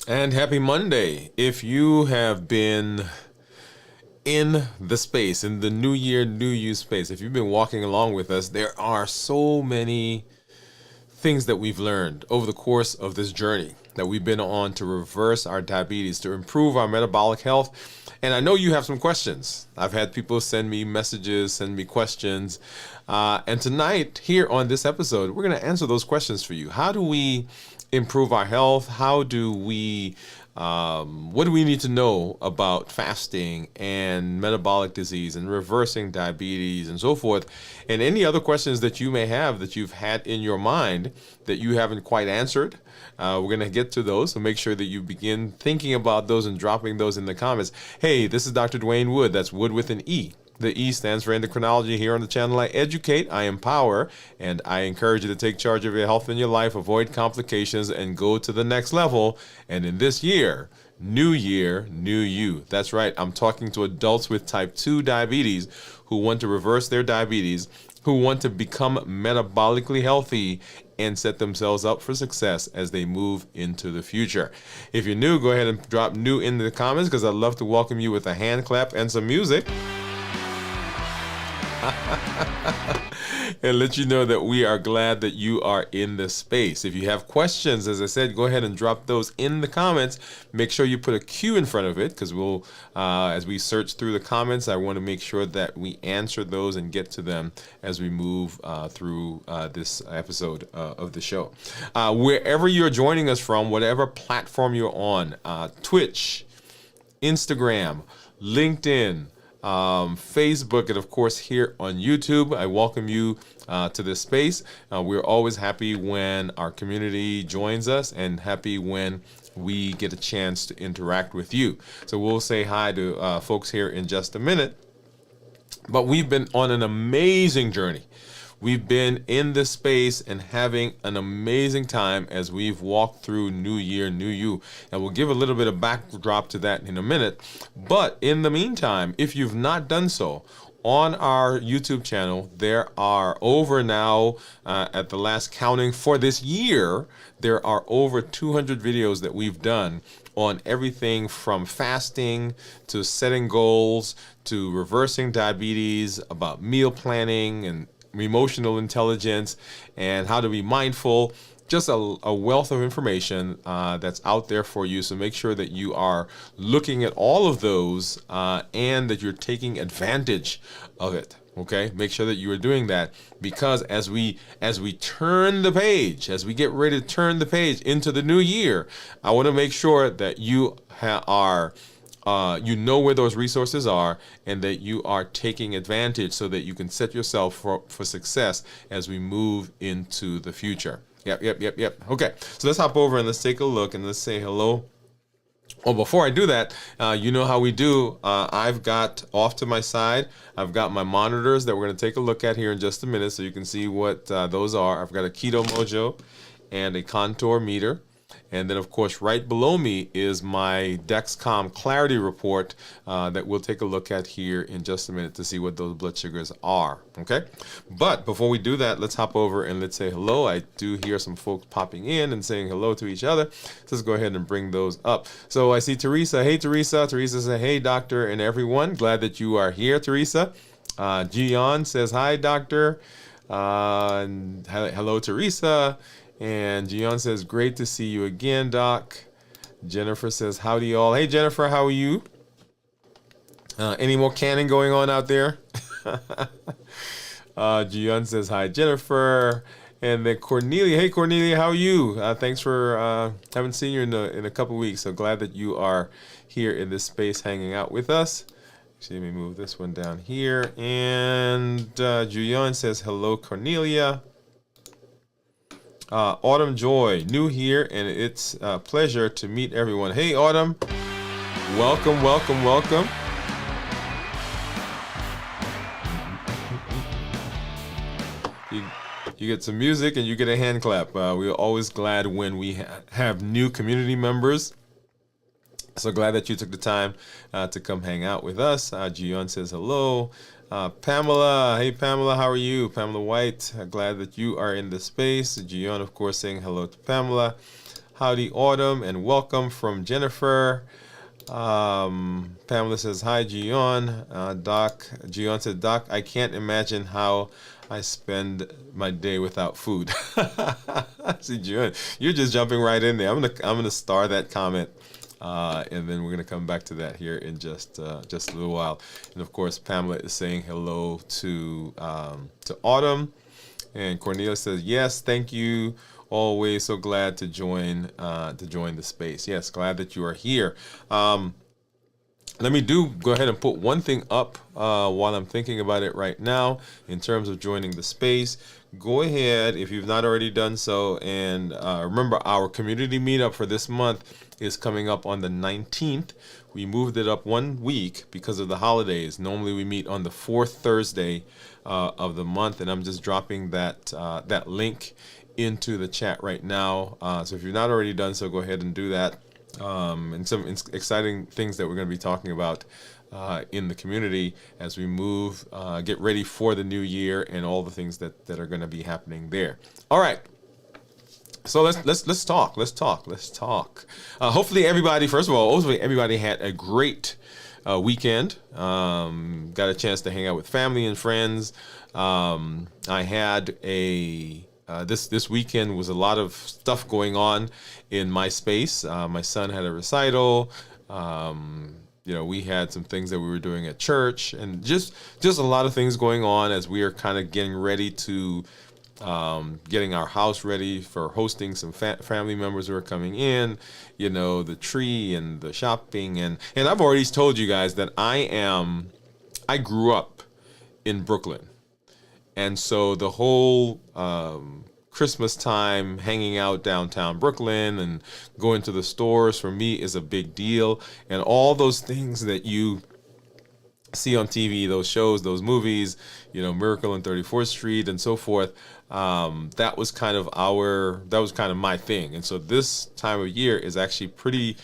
And happy Monday. If you have been in the space, in the new year, new you space, if you've been walking along with us, there are so many things that we've learned over the course of this journey that we've been on to reverse our diabetes, to improve our metabolic health. And I know you have some questions. I've had people send me messages, send me questions. And tonight, here on this episode, we're going to answer those questions for you. How do we improve our health? How do we what do we need to know about fasting and metabolic disease and reversing diabetes and so forth? And any other questions that you may have that you've had in your mind that you haven't quite answered, we're going to get to those. So make sure that you begin thinking about those and dropping those in the comments. Hey, this is Dr. Dwain Woode. That's Wood with an E. The E stands for endocrinology. Here on the channel, I educate, I empower, and I encourage you to take charge of your health and your life, avoid complications, and go to the next level. And in this year, new you. That's right. I'm talking to adults with type 2 diabetes who want to reverse their diabetes, who want to become metabolically healthy and set themselves up for success as they move into the future. If you're new, go ahead and drop new in the comments because I'd love to welcome you with a hand clap and some music. And let you know that we are glad that you are in this space. If you have questions, as I said, go ahead and drop those in the comments. Make sure you put a Q in front of it because we'll, as we search through the comments, I want to make sure that we answer those and get to them as we move through this episode of the show. Wherever you're joining us from, whatever platform you're on, Twitch, Instagram, LinkedIn, Facebook, and of course here on YouTube. I welcome you to this space. We're always happy when our community joins us and happy when we get a chance to interact with you. So we'll say hi to folks here in just a minute. But we've been on an amazing journey. We've been in this space and having an amazing time as we've walked through New Year, New You. And we'll give a little bit of backdrop to that in a minute. But in the meantime, if you've not done so, on our YouTube channel, there are over now, at the last counting for this year, there are over 200 videos that we've done on everything from fasting to setting goals to reversing diabetes, about meal planning and emotional intelligence and how to be mindful. Just a wealth of information that's out there for you. So make sure that you are looking at all of those and that you're taking advantage of it. Okay, make sure that you are doing that because as we turn the page, as we get ready to turn the page into the new year, I want to make sure that you are you know where those resources are and that you are taking advantage so that you can set yourself for success as we move into the future. Yep. Okay, so let's hop over and let's take a look and let's say hello. Oh, before I do that, you know how we do. I've got off to my side, I've got my monitors that we're going to take a look at here in just a minute so you can see what those are. I've got a Keto Mojo and a contour meter. And then, of course, right below me is my Dexcom Clarity Report that we'll take a look at here in just a minute to see what those blood sugars are, okay? But before we do that, let's hop over and let's say hello. I do hear some folks popping in and saying hello to each other. So let's go ahead and bring those up. So I see Teresa. Hey, Teresa. Teresa says, hey, doctor and everyone. Glad that you are here, Teresa. Gian says, hi, doctor. And hello, Teresa. And Gian says, great to see you again, Doc. Jennifer says, howdy y'all. Hey, Jennifer, how are you? Any more canning going on out there? Gian says, hi, Jennifer. And then Cornelia. Hey, Cornelia, how are you? Thanks for, haven't seen you in a couple weeks. So glad that you are here in this space hanging out with us. Actually, let me move this one down here. And Julian says, hello, Cornelia. Autumn Joy, new here, and it's a pleasure to meet everyone. Hey, Autumn, welcome. You get some music and you get a hand clap. We're always glad when we have new community members. So glad that you took the time to come hang out with us. Gion says hello. Pamela, hey Pamela, how are you? Pamela White, glad that you are in the space. Gion, of course, saying hello to Pamela. Howdy, Autumn, and welcome from Jennifer. Pamela says, hi, Gion. Doc, Gion said, Doc, I can't imagine how I spend my day without food. See, Gion, you're just jumping right in there. I'm gonna star that comment. And then we're going to come back to that here in just a little while. And of course, Pamela is saying hello to Autumn. And Cornelia says, yes, thank you. Always so glad to join the space. Yes, glad that you are here. Let me go ahead and put one thing up while I'm thinking about it right now in terms of joining the space. Go ahead, if you've not already done so, and remember our community meetup for this month is coming up on the 19th. We moved it up 1 week because of the holidays. Normally we meet on the fourth Thursday of the month, and I'm just dropping that link into the chat right now. So if you've not already done so, go ahead and do that. And some exciting things that we're going to be talking about in the community as we move, get ready for the new year and all the things that are going to be happening there. All right. So let's talk. Hopefully everybody had a great weekend. Got a chance to hang out with family and friends. I had this weekend was a lot of stuff going on in my space. My son had a recital. We had some things that we were doing at church, and just a lot of things going on as we are kind of getting ready to getting our house ready for hosting some family members who are coming in. The tree and the shopping, and I've already told you guys that I grew up in Brooklyn. And so the whole Christmas time hanging out downtown Brooklyn and going to the stores for me is a big deal. And all those things that you see on TV, those shows, those movies, Miracle on 34th Street and so forth, that was kind of my thing. And so this time of year is actually pretty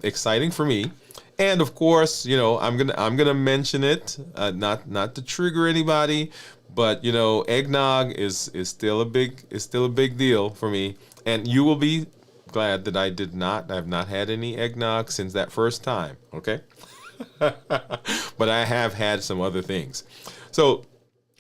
exciting for me. And of course, I'm gonna mention it, not to trigger anybody, but eggnog is still a big deal for me. And you will be glad that I have not had any eggnog since that first time. Okay, but I have had some other things. So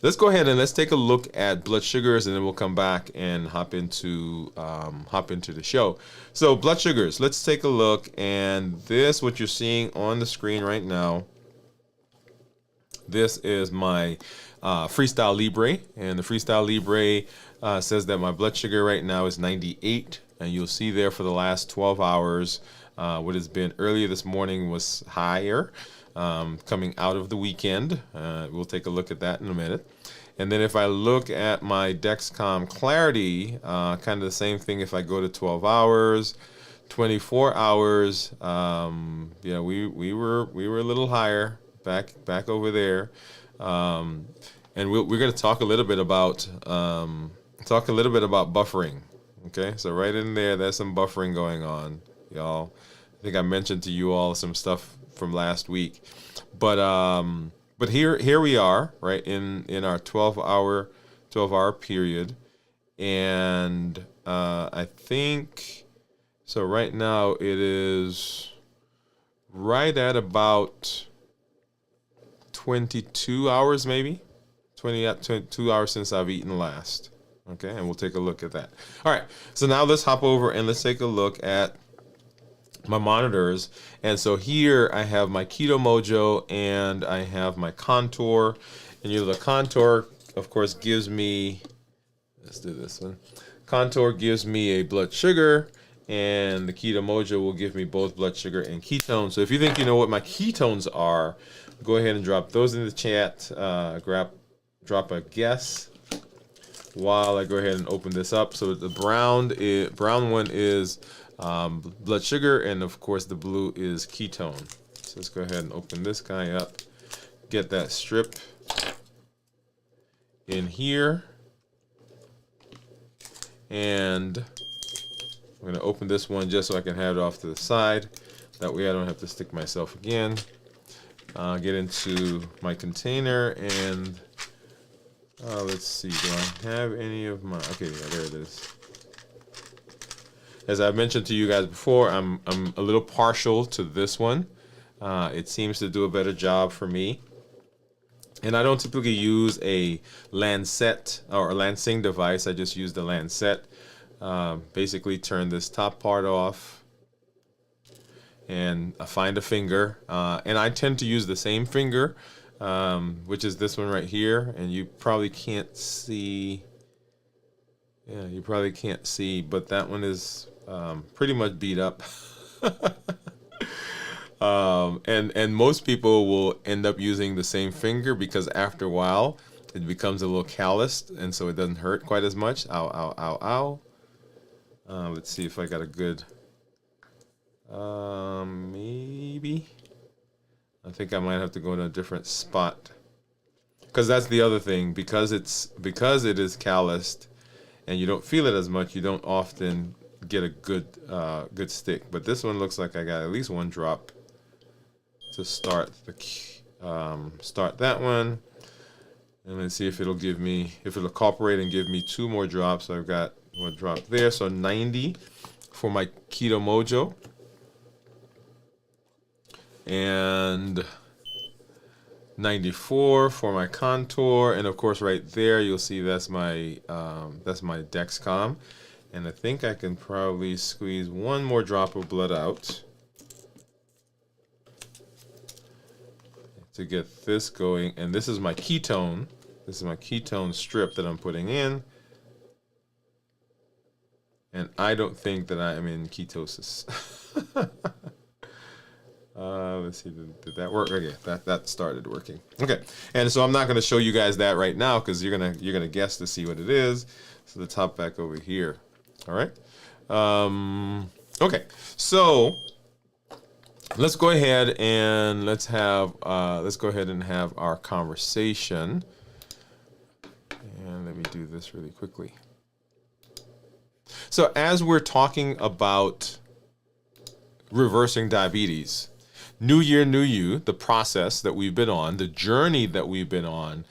let's go ahead and let's take a look at blood sugars, and then we'll come back and hop into the show. So blood sugars, let's take a look. And what you're seeing on the screen right now, this is my Freestyle Libre, and the Freestyle Libre says that my blood sugar right now is 98, and you'll see there for the last 12 hours, what has been earlier this morning was higher. Coming out of the weekend. We'll take a look at that in a minute. And then if I look at my Dexcom Clarity, kind of the same thing. If I go to 12 hours, 24 hours, we were a little higher back over there. And we're going to talk a little bit about buffering. Okay, so right in there's some buffering going on, y'all. I think I mentioned to you all some stuff from last week, but here we are, right in our 12-hour period, and I think so. Right now it is right at about 22 hours, maybe 22 hours since I've eaten last. Okay, and we'll take a look at that. All right, so now let's hop over and let's take a look at my monitors. And so here I have my Keto Mojo and I have my Contour. And the Contour, of course, gives me, let's do this one. Contour gives me a blood sugar, and the Keto Mojo will give me both blood sugar and ketones. So if you think you know what my ketones are, go ahead and drop those in the chat. Drop a guess while I go ahead and open this up. So the brown one is blood sugar, and of course the blue is ketone. So let's go ahead and open this guy up, get that strip in here, and I'm going to open this one just so I can have it off to the side. That way I don't have to stick myself again. Get into my container, and let's see, do I have any of my, okay, yeah, there it is. as I've mentioned to you guys before, I'm a little partial to this one. It seems to do a better job for me. And I don't typically use a Lancet or a Lansing device. I just use the Lancet. Basically turn this top part off and find a finger. And I tend to use the same finger, which is this one right here. And you probably can't see. Yeah, you probably can't see, but that one is pretty much beat up. And most people will end up using the same finger because after a while it becomes a little calloused, and so it doesn't hurt quite as much. Ow, ow, ow, ow. Let's see if I got a good, maybe. I think I might have to go to a different spot, because that's the other thing. Because it is calloused, and you don't feel it as much, you don't often get a good stick. But this one looks like I got at least one drop to start that one, and let's see if it'll cooperate and give me 2 more drops. So I've got 1 drop there, so 90 for my Keto Mojo, and 94 for my Contour, and of course right there you'll see that's my Dexcom, and I think I can probably squeeze 1 more drop of blood out to get this going. And this is my ketone. This is my ketone strip that I'm putting in. And I don't think that I am in ketosis. Let's see, did that work? Okay, that started working. Okay, and so I'm not going to show you guys that right now because you're gonna guess to see what it is. So the top back over here. All right. Okay, so let's go ahead and have our conversation. And let me do this really quickly. So as we're talking about reversing diabetes, New Year, New You, the process that we've been on, the journey that we've been on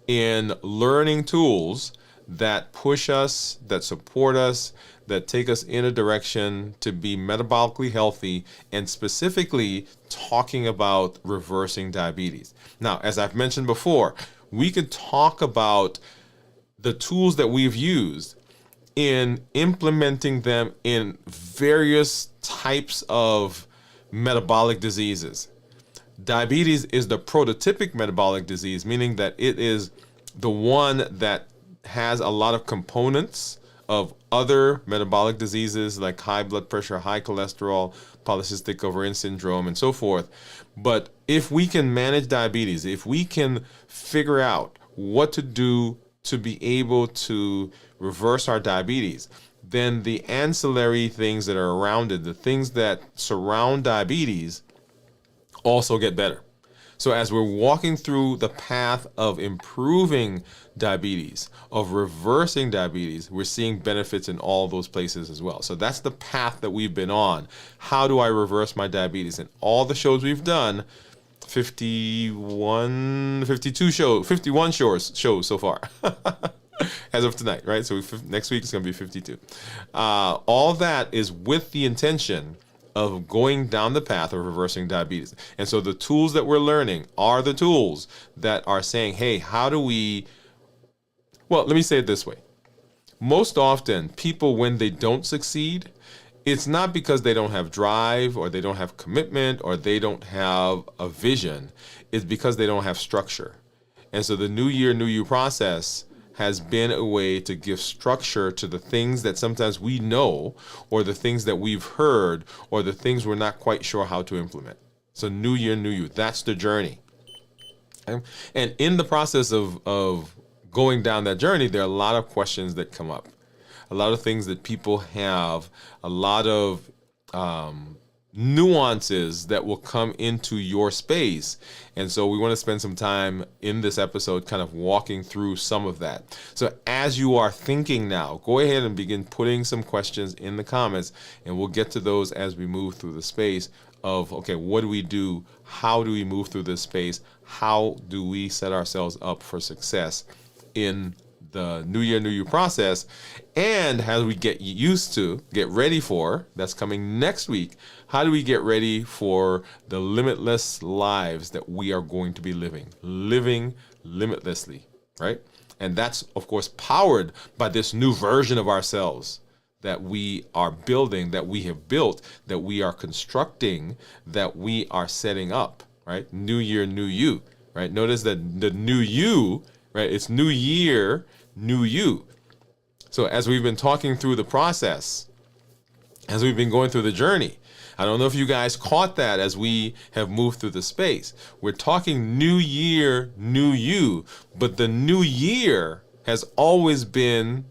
in learning tools that push us, that support us, that take us in a direction to be metabolically healthy, and specifically talking about reversing diabetes. Now, as I've mentioned before, we could talk about the tools that we've used in implementing them in various types of metabolic diseases. Diabetes is the prototypic metabolic disease, meaning that it is the one that has a lot of components of other metabolic diseases like high blood pressure, high cholesterol, polycystic ovarian syndrome, and so forth. But if we can manage diabetes, if we can figure out what to do to be able to reverse our diabetes, then the ancillary things that are around it, the things that surround diabetes, also get better. So as we're walking through the path of improving diabetes, of reversing diabetes, we're seeing benefits in all those places as well. So that's the path that we've been on. How do I reverse my diabetes? And all the shows we've done, 51 shows so far. As of tonight, right? So next week it's going to be 52. All that is with the intention of going down the path of reversing diabetes. And so the tools that we're learning are the tools that are saying, hey, how do we... Well, let me say it this way. Most often, people, when they don't succeed, it's not because they don't have drive or they don't have commitment or they don't have a vision. It's because they don't have structure. And so the New Year, New You process has been a way to give structure to the things that sometimes we know, or the things that we've heard, or the things we're not quite sure how to implement. So New Year, New You, that's the journey. Okay? And in the process of going down that journey, there are a lot of questions that come up, a lot of things that people have, a lot of nuances that will come into your space. And so we want to spend some time in this episode kind of walking through some of that. So as you are thinking now, go ahead and begin putting some questions in the comments, and we'll get to those as we move through the space of, okay, what do we do? How do we move through this space? How do we set ourselves up for success in the New Year, New You process, and how do we get ready for, that's coming next week, how do we get ready for the limitless lives that we are going to be living limitlessly, right? And that's, of course, powered by this new version of ourselves that we are building, that we have built, that we are constructing, that we are setting up, right? New year, new you, right? Notice that the new you, right? It's new year, new you. So as we've been talking through the process, as we've been going through the journey, I don't know if you guys caught that as we have moved through the space. We're talking new year, new you, but the new year has always been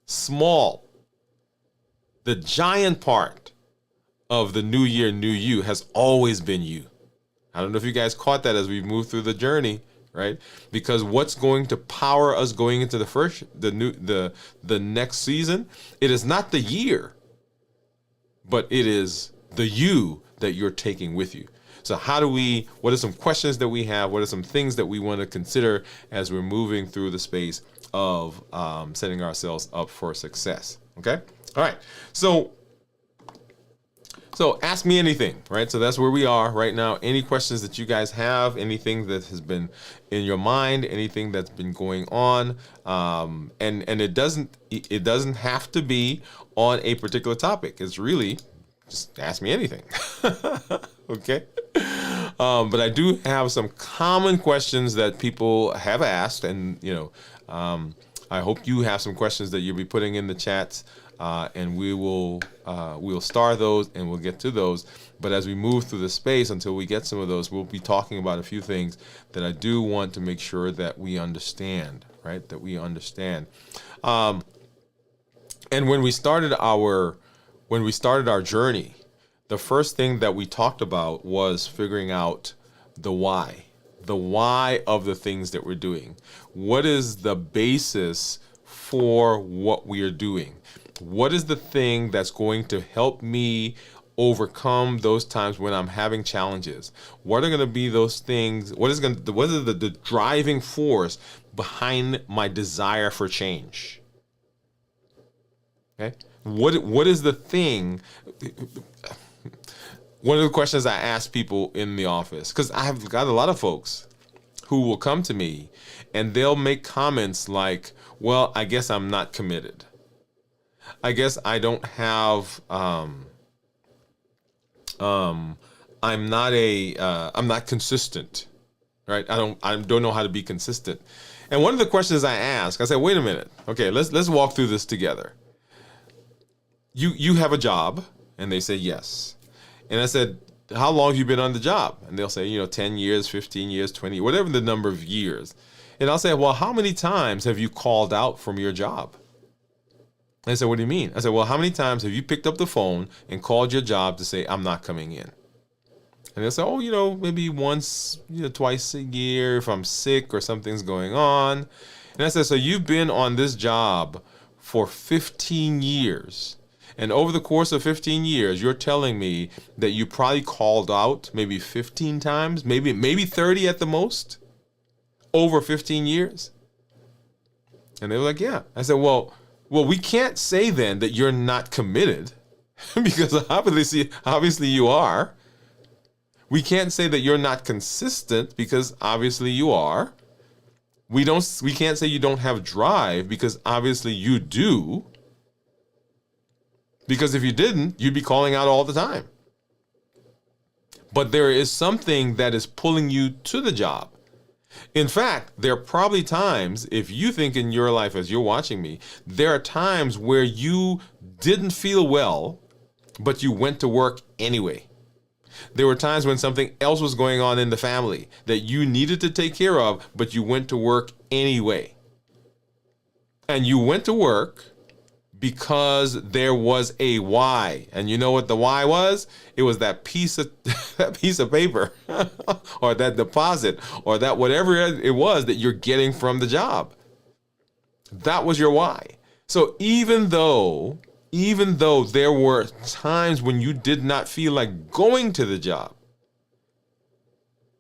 small. The giant part of the new year, new you has always been you. I don't know if you guys caught that as we move through the journey, right? Because what's going to power us going into the next season, it is not the year, but it is the you that you're taking with you. So what are some questions that we have? What are some things that we want to consider as we're moving through the space of setting ourselves up for success? Okay? All right. So ask me anything, right? So that's where we are right now. Any questions that you guys have, anything that has been in your mind, anything that's been going on, and it doesn't have to be on a particular topic. It's really just ask me anything. Okay. But I do have some common questions that people have asked, and I hope you have some questions that you'll be putting in the chats. And we'll star those and we'll get to those. But as we move through the space until we get some of those, we'll be talking about a few things that I do want to make sure that we understand, right? That we understand. And when we started our journey, the first thing that we talked about was figuring out the why of the things that we're doing. What is the basis for what we are doing? What is the thing that's going to help me overcome those times when I'm having challenges? What are going to be those things? What is the driving force behind my desire for change? Okay. What is the thing? One of the questions I ask people in the office, because I have got a lot of folks who will come to me and they'll make comments like, well, I guess I'm not committed. I guess I don't have, I'm not consistent, right? I don't know how to be consistent. And one of the questions I ask, I said, wait a minute. Okay, let's walk through this together. You have a job? And they say, yes. And I said, how long have you been on the job? And they'll say, 10 years, 15 years, 20, whatever the number of years. And I'll say, well, how many times have you called out from your job? And I said, what do you mean? I said, well, how many times have you picked up the phone and called your job to say, I'm not coming in? And they'll say, oh, maybe once, twice a year if I'm sick or something's going on. And I said, so you've been on this job for 15 years. And over the course of 15 years, you're telling me that you probably called out maybe 15 times, maybe 30 at the most, over 15 years? And they were like, yeah. I said, well, we can't say then that you're not committed because obviously you are. We can't say that you're not consistent because obviously you are. We can't say you don't have drive because obviously you do. Because if you didn't, you'd be calling out all the time. But there is something that is pulling you to the job. In fact, there are probably times, if you think in your life as you're watching me, there are times where you didn't feel well, but you went to work anyway. There were times when something else was going on in the family that you needed to take care of, but you went to work anyway. And you went to work because there was a why. And you know what the why was? It was that piece of paper or that deposit or that whatever it was that you're getting from the job. That was your why. So even though there were times when you did not feel like going to the job,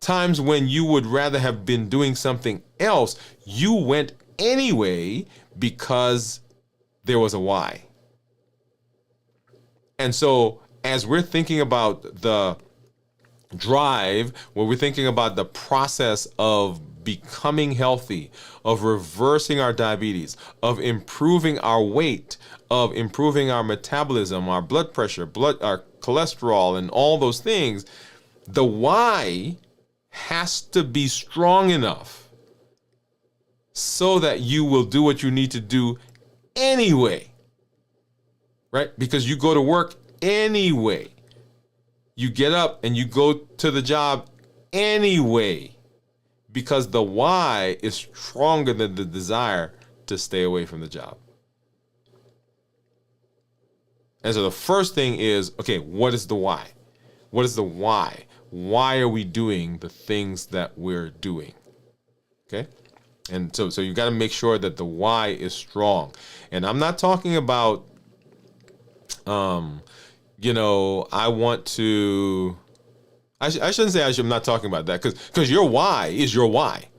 times when you would rather have been doing something else, you went anyway because there was a why. And so as we're thinking about the drive, when we're thinking about the process of becoming healthy, of reversing our diabetes, of improving our weight, of improving our metabolism, our blood pressure, our cholesterol, and all those things, the why has to be strong enough so that you will do what you need to do anyway, right? Because you go to work anyway. You get up and you go to the job anyway, because the why is stronger than the desire to stay away from the job. And so the first thing is, okay, what is the why? What is the why? Why are we doing the things that we're doing? Okay? And so you got to make sure that the why is strong. And I'm not talking about, I want to, I shouldn't say I'm not talking about that, because your why is your why,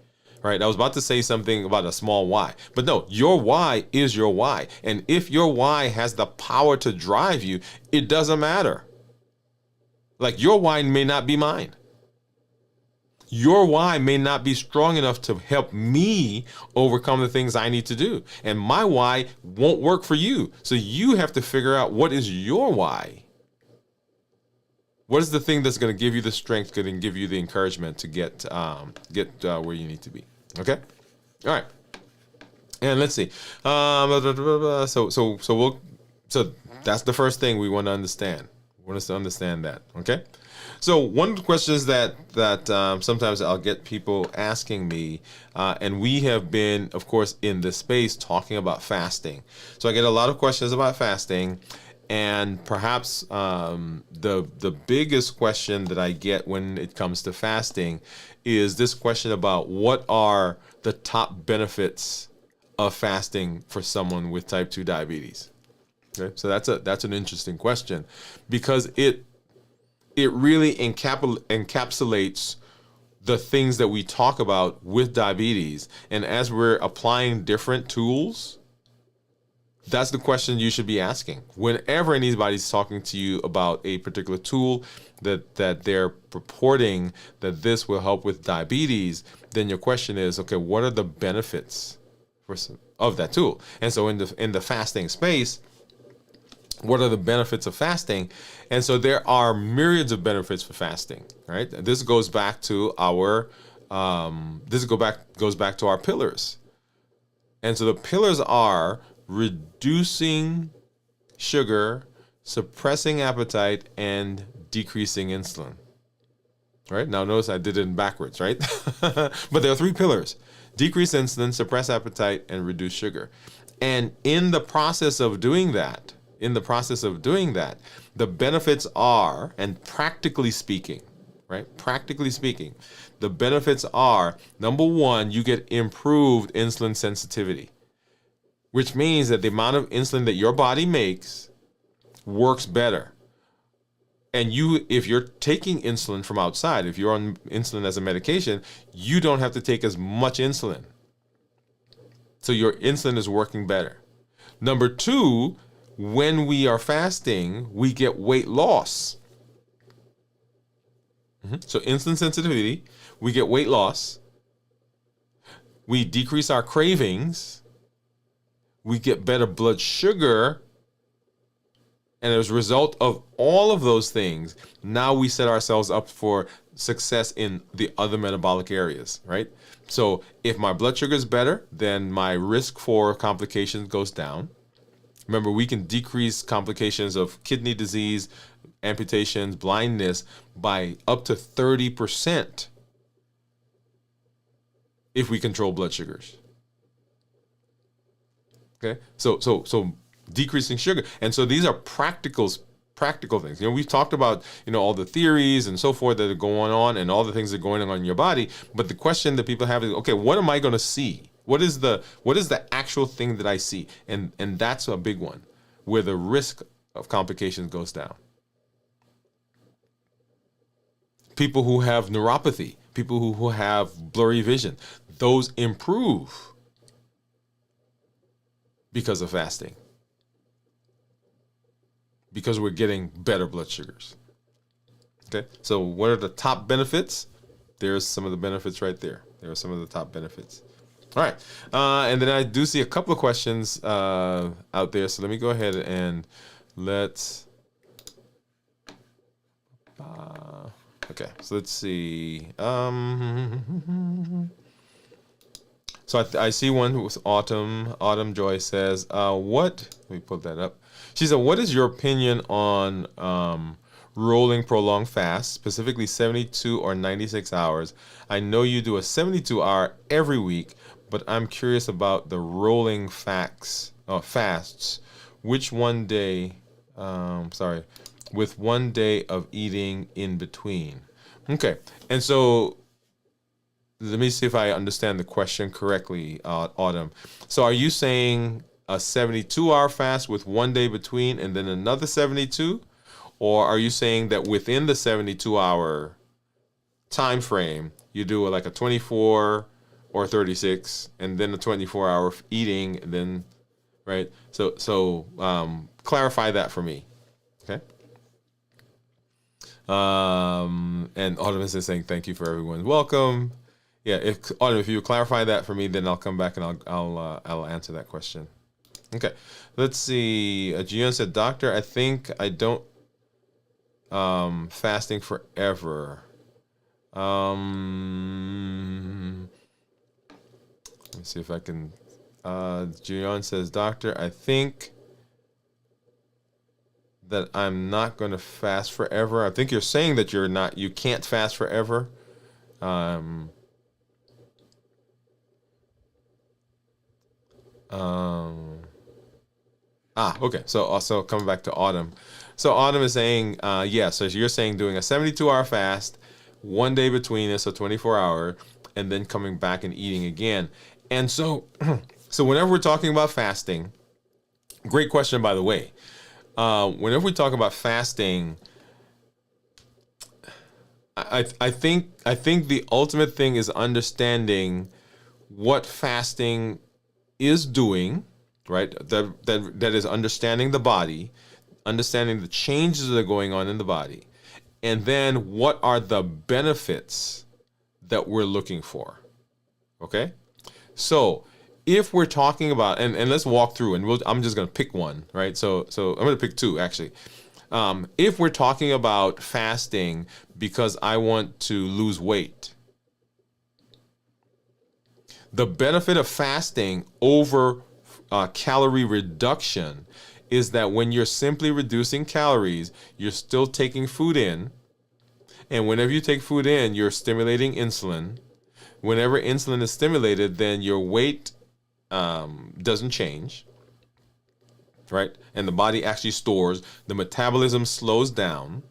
right? I was about to say something about a small why, but no, your why is your why. And if your why has the power to drive you, it doesn't matter. Like, your why may not be mine. Your why may not be strong enough to help me overcome the things I need to do. And my why won't work for you. So you have to figure out, what is your why? What is the thing that's going to give you the strength, going to give you the encouragement to get where you need to be? Okay? All right. And let's see. So that's the first thing we want to understand. We want us to understand that. Okay? So one of the questions that sometimes I'll get people asking me, and we have been, of course, in this space talking about fasting. So I get a lot of questions about fasting, and perhaps the biggest question that I get when it comes to fasting is this question about, what are the top benefits of fasting for someone with type 2 diabetes? Okay, so that's an interesting question, because it really encapsulates the things that we talk about with diabetes. And as we're applying different tools, that's the question you should be asking. Whenever anybody's talking to you about a particular tool that they're purporting that this will help with diabetes, then your question is, okay, what are the benefits of that tool? And so in the fasting space, what are the benefits of fasting? And so there are myriads of benefits for fasting, right? This goes back to our goes back to our pillars. And so the pillars are reducing sugar, suppressing appetite, and decreasing insulin. Right? Now notice I did it in backwards, right? But there are 3 pillars: decrease insulin, suppress appetite, and reduce sugar. And in the process of doing that, the benefits are, and practically speaking, right? Practically speaking, the benefits are, number 1, you get improved insulin sensitivity, which means that the amount of insulin that your body makes works better. And if you're taking insulin from outside, if you're on insulin as a medication, you don't have to take as much insulin. So your insulin is working better. Number 2, when we are fasting, we get weight loss. So insulin sensitivity, we get weight loss. We decrease our cravings. We get better blood sugar. And as a result of all of those things, now we set ourselves up for success in the other metabolic areas, right? So if my blood sugar is better, then my risk for complications goes down. Remember, we can decrease complications of kidney disease, amputations, blindness by up to 30% if we control blood sugars. Okay, so decreasing sugar, and so these are practical things. We've talked about all the theories and so forth that are going on, and all the things that are going on in your body. But the question that people have is, okay, what am I going to see? What is the actual thing that I see? And that's a big one, where the risk of complications goes down. People who have neuropathy, people who have blurry vision, those improve. because of fasting. Because we're getting better blood sugars. Okay, so what are the top benefits? There's some of the benefits right there. There are some of the top benefits. All right, and then I do see a couple of questions out there. So let me go ahead and let's. Okay, so let's see. So I see one with Autumn. Autumn Joy says, "What?" Let me pull that up. She said, "What is your opinion on rolling prolonged fast, specifically 72 or 96 hours? I know you do a 72-hour every week, but I'm curious about the rolling fasts. Which one day? With 1 day of eating in between." Okay, and so let me see if I understand the question correctly, Autumn. So are you saying a 72-hour fast with 1 day between and then another 72? Or are you saying that within the 72-hour time frame, you do like a 24 or 36 and then a 24-hour eating and then, right? So clarify that for me, okay? And Autumn is saying thank you for everyone's welcome. Yeah, if you clarify that for me, then I'll come back and I'll answer that question. Okay, let's see. Gian said, "Doctor, I think I don't fasting forever." Let me see if I can. Gian says, "Doctor, I think that I'm not going to fast forever." I think you're saying that you can't fast forever. Okay. So also coming back to Autumn. So Autumn is saying, yeah, so you're saying doing a 72-hour fast, 1 day between it, so 24 hour, and then coming back and eating again. And so, so whenever we're talking about fasting, great question, by the way. Whenever we talk about fasting, I think the ultimate thing is understanding what fasting is doing, right? That is understanding the body, understanding the changes that are going on in the body, and then what are the benefits that we're looking for. Okay? So if we're talking about, and let's walk through, and I'm just going to pick one, right? So I'm going to pick two, actually. If we're talking about fasting because I want to lose weight, the benefit of fasting over calorie reduction is that when you're simply reducing calories, you're still taking food in. And whenever you take food in, you're stimulating insulin. Whenever insulin is stimulated, then your weight doesn't change, right? And the body actually stores. The metabolism slows down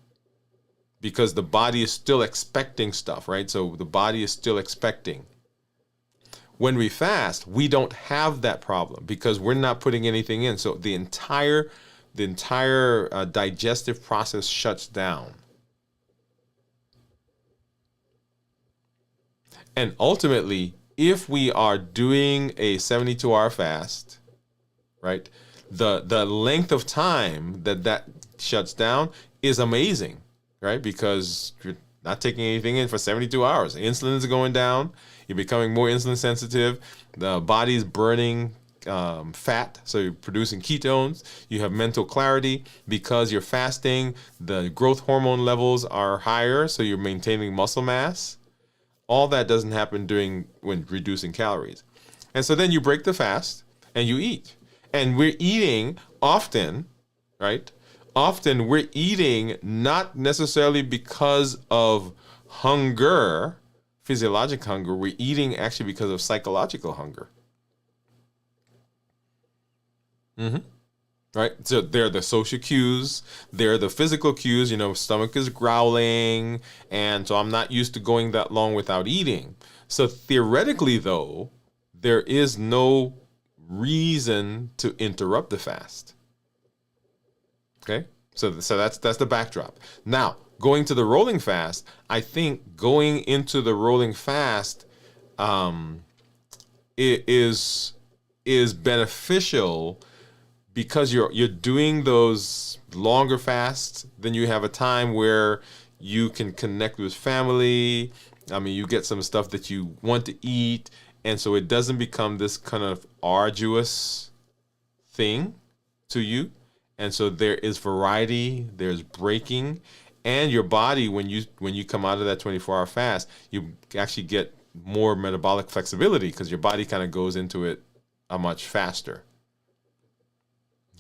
because the body is still expecting stuff, right? So the body is still expecting. When we fast, we don't have that problem because we're not putting anything in. So the entire digestive process shuts down. And ultimately, if we are doing a 72-hour fast, right, the length of time that shuts down is amazing, right? Because you're not taking anything in for 72 hours. Insulin is going down. You're becoming more insulin sensitive. The body's burning fat, so you're producing ketones. You have mental clarity because you're fasting. The growth hormone levels are higher, so you're maintaining muscle mass. All that doesn't happen when reducing calories. And so then you break the fast and you eat. And we're eating often, right? Often we're eating not necessarily because of hunger, physiologic hunger. We're eating actually because of psychological hunger. Right? So there are the social cues, there are the physical cues, stomach is growling, and so I'm not used to going that long without eating. So theoretically, though, there is no reason to interrupt the fast. Okay? So that's the backdrop. Now, going to the rolling fast, I think going into the rolling fast it is is beneficial because you're doing those longer fasts. Then you have a time where you can connect with family. I mean, you get some stuff that you want to eat, and so it doesn't become this kind of arduous thing to you. And so there is variety, there's breaking, and your body, when you come out of that 24-hour fast, you actually get more metabolic flexibility because your body kind of goes into it a much faster.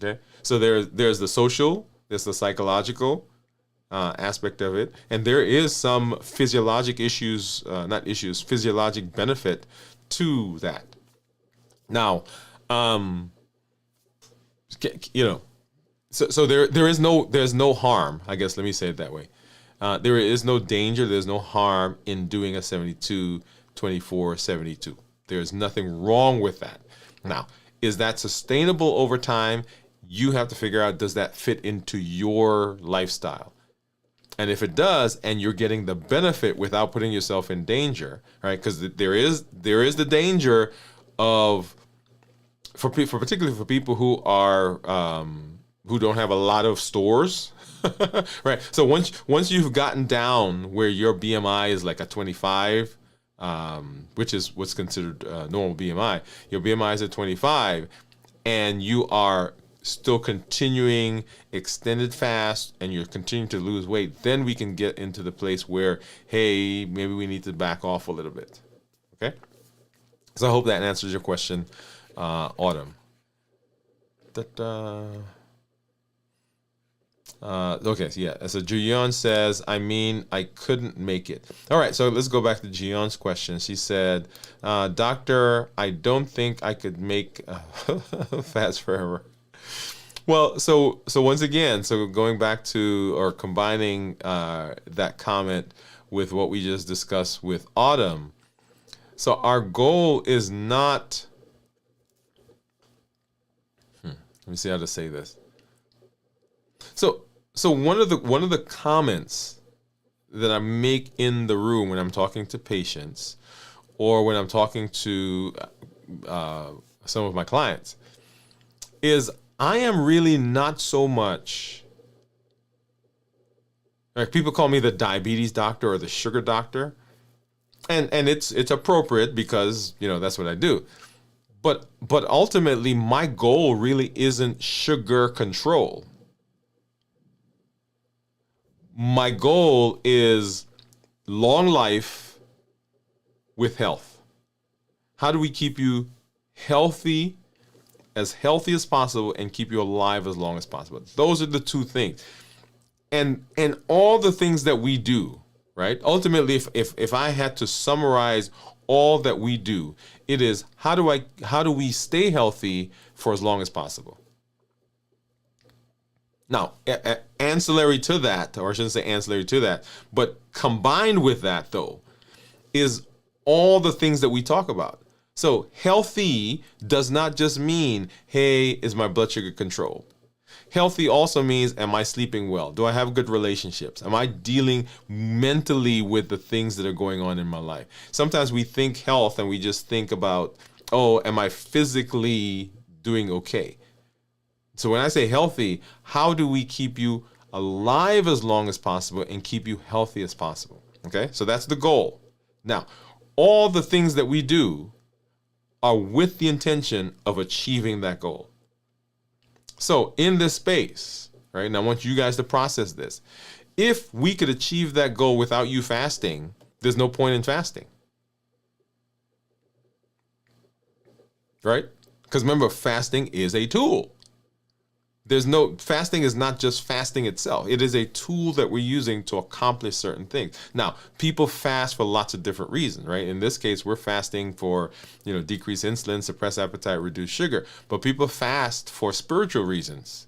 Okay, so there's the social, there's the psychological aspect of it, and there is some physiologic issues, not issues, physiologic benefit to that. Now, you know, so there's no harm. I guess let me say it that way. There is no danger. There's no harm in doing a 72, 24, 72. There's nothing wrong with that. Now, is that sustainable over time? You have to figure out, does that fit into your lifestyle? And if it does, and you're getting the benefit without putting yourself in danger, right? Because there is the danger of, particularly for people who are who don't have a lot of stores, right? So once you've gotten down where your BMI is like a 25, which is what's considered normal BMI, your BMI is at 25, and you are still continuing extended fast and you're continuing to lose weight, then we can get into the place where, hey, maybe we need to back off a little bit. Okay? So I hope that answers your question, Autumn. Okay, so yeah. So Juyeon says, I couldn't make it. All right, so let's go back to Juyeon's question. She said, Doctor, I don't think I could make fast forever. Well, so once again, so going back to, or combining that comment with what we just discussed with Autumn. So our goal is not, let me see how to say this. So one of the comments that I make in the room when I'm talking to patients or when I'm talking to some of my clients is, I am really not so much, like, people call me the diabetes doctor or the sugar doctor, and it's appropriate because, you know, that's what I do. But ultimately my goal really isn't sugar control. My goal is long life with health. How do we keep you healthy as possible and keep you alive as long as possible? Those are the two things. And all the things that we do, right? Ultimately, if I had to summarize all that we do, it is how do we stay healthy for as long as possible? Now, ancillary to that, or I shouldn't say ancillary to that, but combined with that, though, is all the things that we talk about. So healthy does not just mean, hey, is my blood sugar controlled? Healthy also means, am I sleeping well? Do I have good relationships? Am I dealing mentally with the things that are going on in my life? Sometimes we think health and we just think about, oh, am I physically doing okay? So when I say healthy, how do we keep you alive as long as possible and keep you healthy as possible? Okay, so that's the goal. Now, all the things that we do are with the intention of achieving that goal. So in this space, right, and I want you guys to process this. If we could achieve that goal without you fasting, there's no point in fasting. Right? Because remember, fasting is a tool. Fasting is not just fasting itself. It is a tool that we're using to accomplish certain things. Now, people fast for lots of different reasons, right? In this case, we're fasting for, decrease insulin, suppress appetite, reduce sugar. But people fast for spiritual reasons.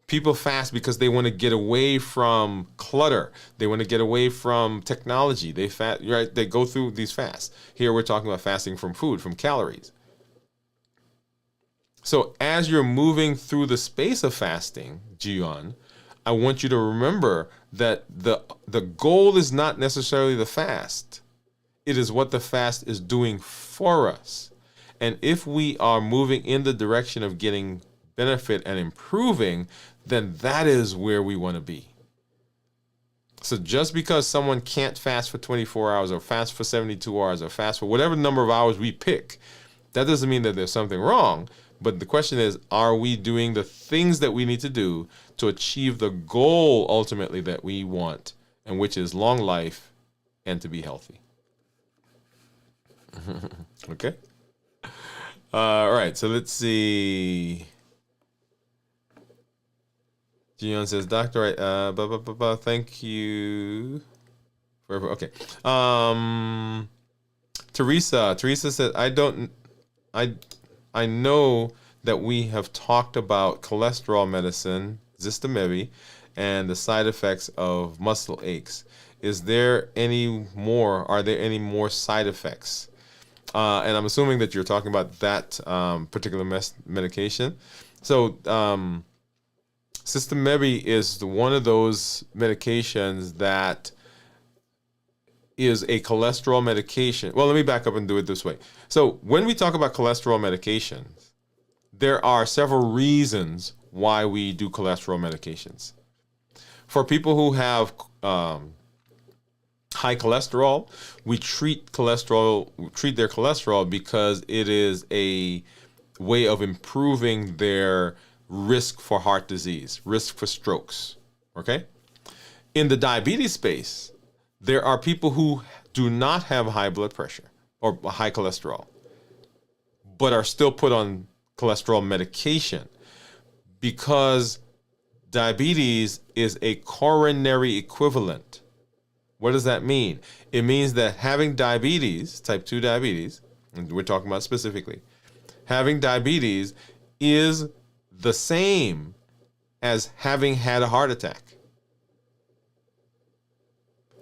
People fast because they want to get away from clutter. They want to get away from technology. They fast, right? They go through these fasts. Here we're talking about fasting from food, from calories. So as you're moving through the space of fasting, Jion, I want you to remember that the goal is not necessarily the fast. It is what the fast is doing for us. And if we are moving in the direction of getting benefit and improving, then that is where we want to be. So just because someone can't fast for 24 hours or fast for 72 hours or fast for whatever number of hours we pick, that doesn't mean that there's something wrong. But the question is, are we doing the things that we need to do to achieve the goal ultimately that we want, and which is long life and to be healthy? Okay. All right. So let's see. Gion says, Doctor, thank you. Okay. Teresa said, I know that we have talked about cholesterol medicine, Zystamib, and the side effects of muscle aches. Is there any more? Are there any more side effects? And I'm assuming that you're talking about that particular medication. So, Zystamib is one of those medications that is a cholesterol medication. Well, let me back up and do it this way. So when we talk about cholesterol medications, there are several reasons why we do cholesterol medications. For people who have high cholesterol, we treat their cholesterol because it is a way of improving their risk for heart disease, risk for strokes, okay? In the diabetes space, there are people who do not have high blood pressure or high cholesterol, but are still put on cholesterol medication because diabetes is a coronary equivalent. What does that mean? It means that having diabetes, type 2 diabetes, and we're talking about specifically, having diabetes is the same as having had a heart attack.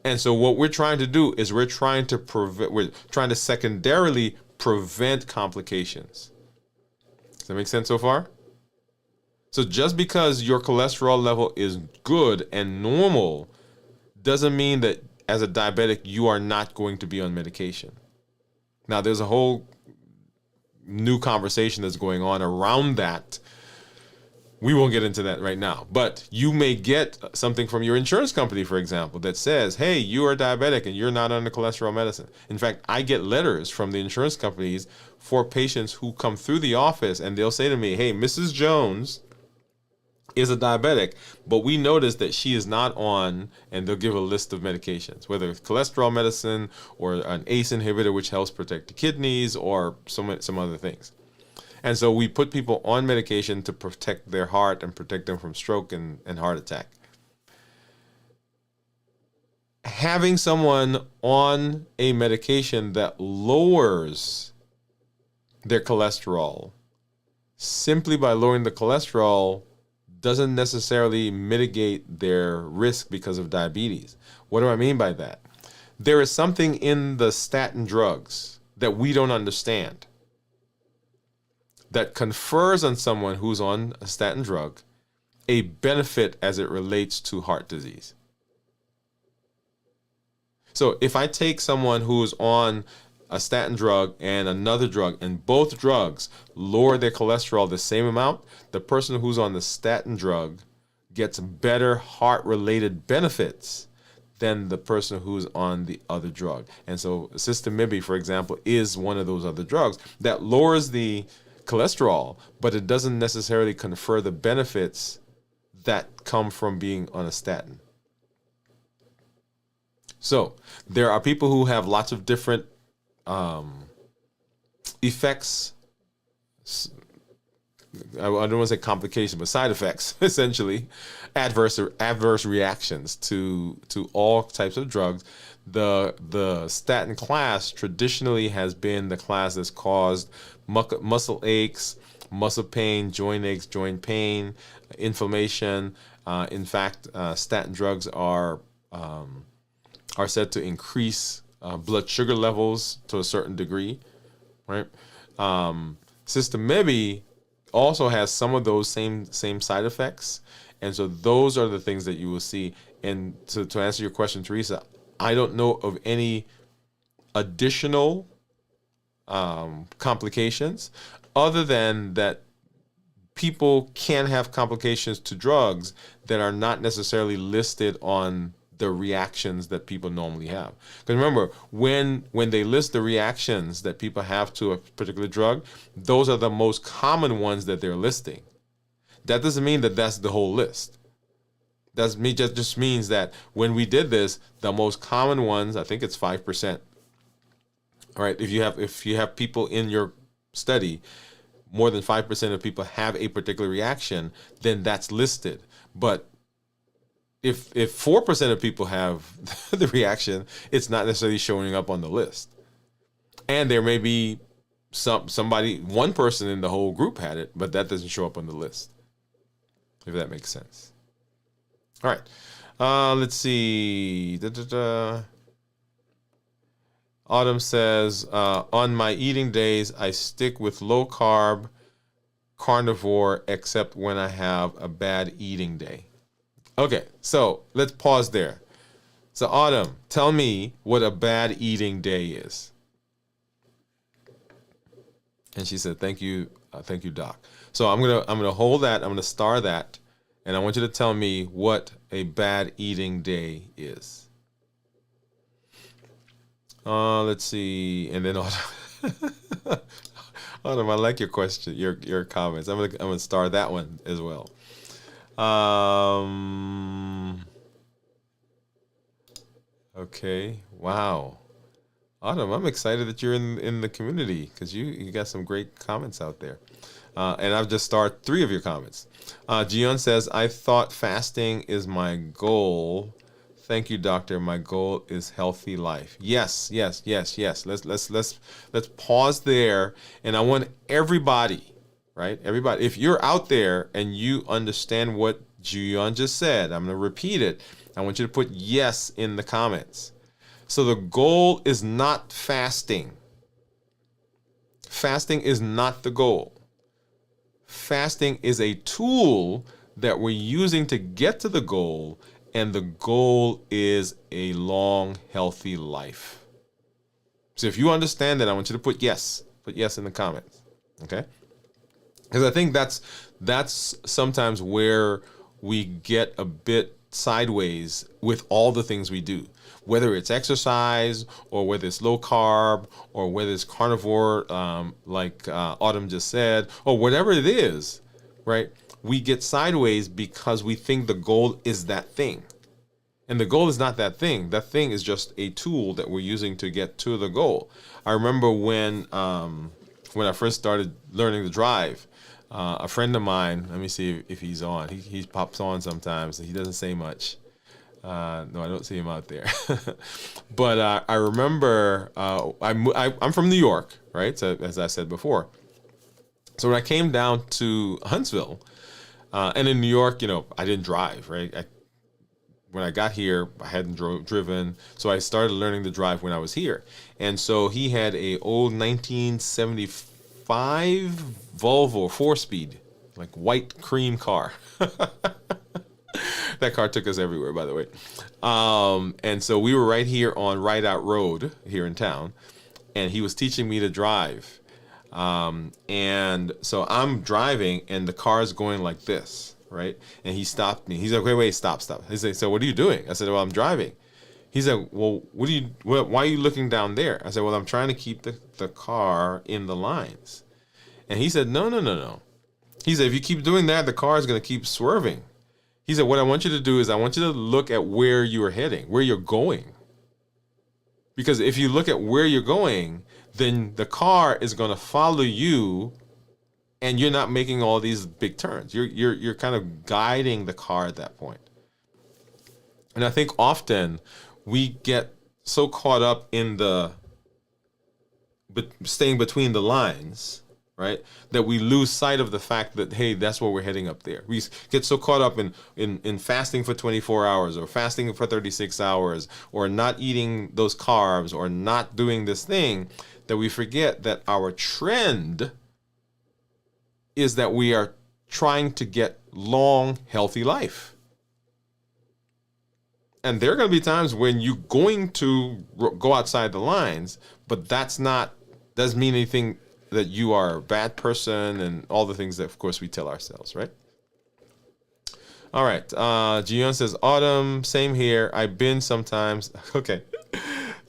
And so what we're trying to do is we're trying to secondarily prevent complications. Does that make sense so far? So just because your cholesterol level is good and normal doesn't mean that as a diabetic you are not going to be on medication. Now there's a whole new conversation that's going on around that. We won't get into that right now, but you may get something from your insurance company, for example, that says, hey, you are diabetic and you're not on the cholesterol medicine. In fact, I get letters from the insurance companies for patients who come through the office and they'll say to me, hey, Mrs. Jones is a diabetic, but we noticed that she is not on, and they'll give a list of medications, whether it's cholesterol medicine or an ACE inhibitor, which helps protect the kidneys, or some other things. And so we put people on medication to protect their heart and protect them from stroke and heart attack. Having someone on a medication that lowers their cholesterol, simply by lowering the cholesterol, doesn't necessarily mitigate their risk because of diabetes. What do I mean by that? There is something in the statin drugs that we don't understand that confers on someone who's on a statin drug a benefit as it relates to heart disease. So if I take someone who's on a statin drug and another drug, and both drugs lower their cholesterol the same amount, the person who's on the statin drug gets better heart-related benefits than the person who's on the other drug. And so Zystamib, for example, is one of those other drugs that lowers the cholesterol, but it doesn't necessarily confer the benefits that come from being on a statin. So there are people who have lots of different effects. I don't want to say complications, but side effects, essentially, adverse reactions to all types of drugs. The statin class traditionally has been the class that's caused muscle aches, muscle pain, joint aches, joint pain, inflammation. In fact, statin drugs are said to increase blood sugar levels to a certain degree, right? Zystamib also has some of those same side effects, and so those are the things that you will see. And to answer your question, Teresa, I don't know of any additional complications, other than that people can have complications to drugs that are not necessarily listed on the reactions that people normally have. Because remember, when they list the reactions that people have to a particular drug, those are the most common ones that they're listing. That doesn't mean that that's the whole list. That just means that when we did this, the most common ones, I think it's 5%. All right, if you have people in your study, more than 5% of people have a particular reaction, then that's listed. But if 4% of people have the reaction, it's not necessarily showing up on the list. And there may be one person in the whole group had it, but that doesn't show up on the list. If that makes sense. All right. Let's see. Autumn says, on my eating days, I stick with low carb, carnivore, except when I have a bad eating day. Okay, so let's pause there. So Autumn, tell me what a bad eating day is. And she said, thank you, Doc. So I'm gonna hold that, I'm gonna star that, and I want you to tell me what a bad eating day is. Let's see, and then Autumn, I like your question, your comments. I'm gonna star that one as well. Okay. Wow. Autumn, I'm excited that you're in the community because you got some great comments out there. And I've just starred 3 of your comments. Gion says, I thought fasting is my goal. Thank you, doctor. My goal is healthy life. Yes. Let's pause there. And I want everybody, right? Everybody, if you're out there and you understand what Gion just said, I'm going to repeat it. I want you to put yes in the comments. So the goal is not fasting. Fasting is not the goal. Fasting is a tool that we're using to get to the goal, and the goal is a long, healthy life. So if you understand that, I want you to put yes. Put yes in the comments, okay? Because I think that's sometimes where we get a bit sideways with all the things we do, whether it's exercise or whether it's low carb or whether it's carnivore, like Autumn just said, or whatever it is, right? We get sideways because we think the goal is that thing. And the goal is not that thing. That thing is just a tool that we're using to get to the goal. I remember when I first started learning to drive, a friend of mine, let me see if he's on. He pops on sometimes. He doesn't say much. No, I don't see him out there. But I remember I'm from New York, right? So, as I said before. So when I came down to Huntsville, and in New York, I didn't drive, right? When I got here, I hadn't driven, so I started learning to drive when I was here. And so he had a old 1975 Volvo 4-speed, like white cream car. That car took us everywhere, by the way. And so we were right here on Rideout Road here in town, and he was teaching me to drive. And so I'm driving, and the car's going like this, right? And he stopped me. He's like, wait, stop. He said, so what are you doing? I said, well, I'm driving. He said, well, why are you looking down there? I said, well, I'm trying to keep the car in the lines. And he said, no. He said, if you keep doing that, the car is going to keep swerving. He said, what I want you to do is I want you to look at where you are heading, where you're going. Because if you look at where you're going, then the car is going to follow you, and you're not making all these big turns. You're kind of guiding the car at that point. And I think often we get so caught up in staying between the lines, right, that we lose sight of the fact that, hey, that's where we're heading up there. We get so caught up in fasting for 24 hours or fasting for 36 hours or not eating those carbs or not doing this thing that we forget that our trend is that we are trying to get long, healthy life. And there are going to be times when you're going to go outside the lines, but that's not doesn't mean anything that you are a bad person and all the things that, of course, we tell ourselves, right? All right. Gion says, Autumn, same here. I binge sometimes. Okay.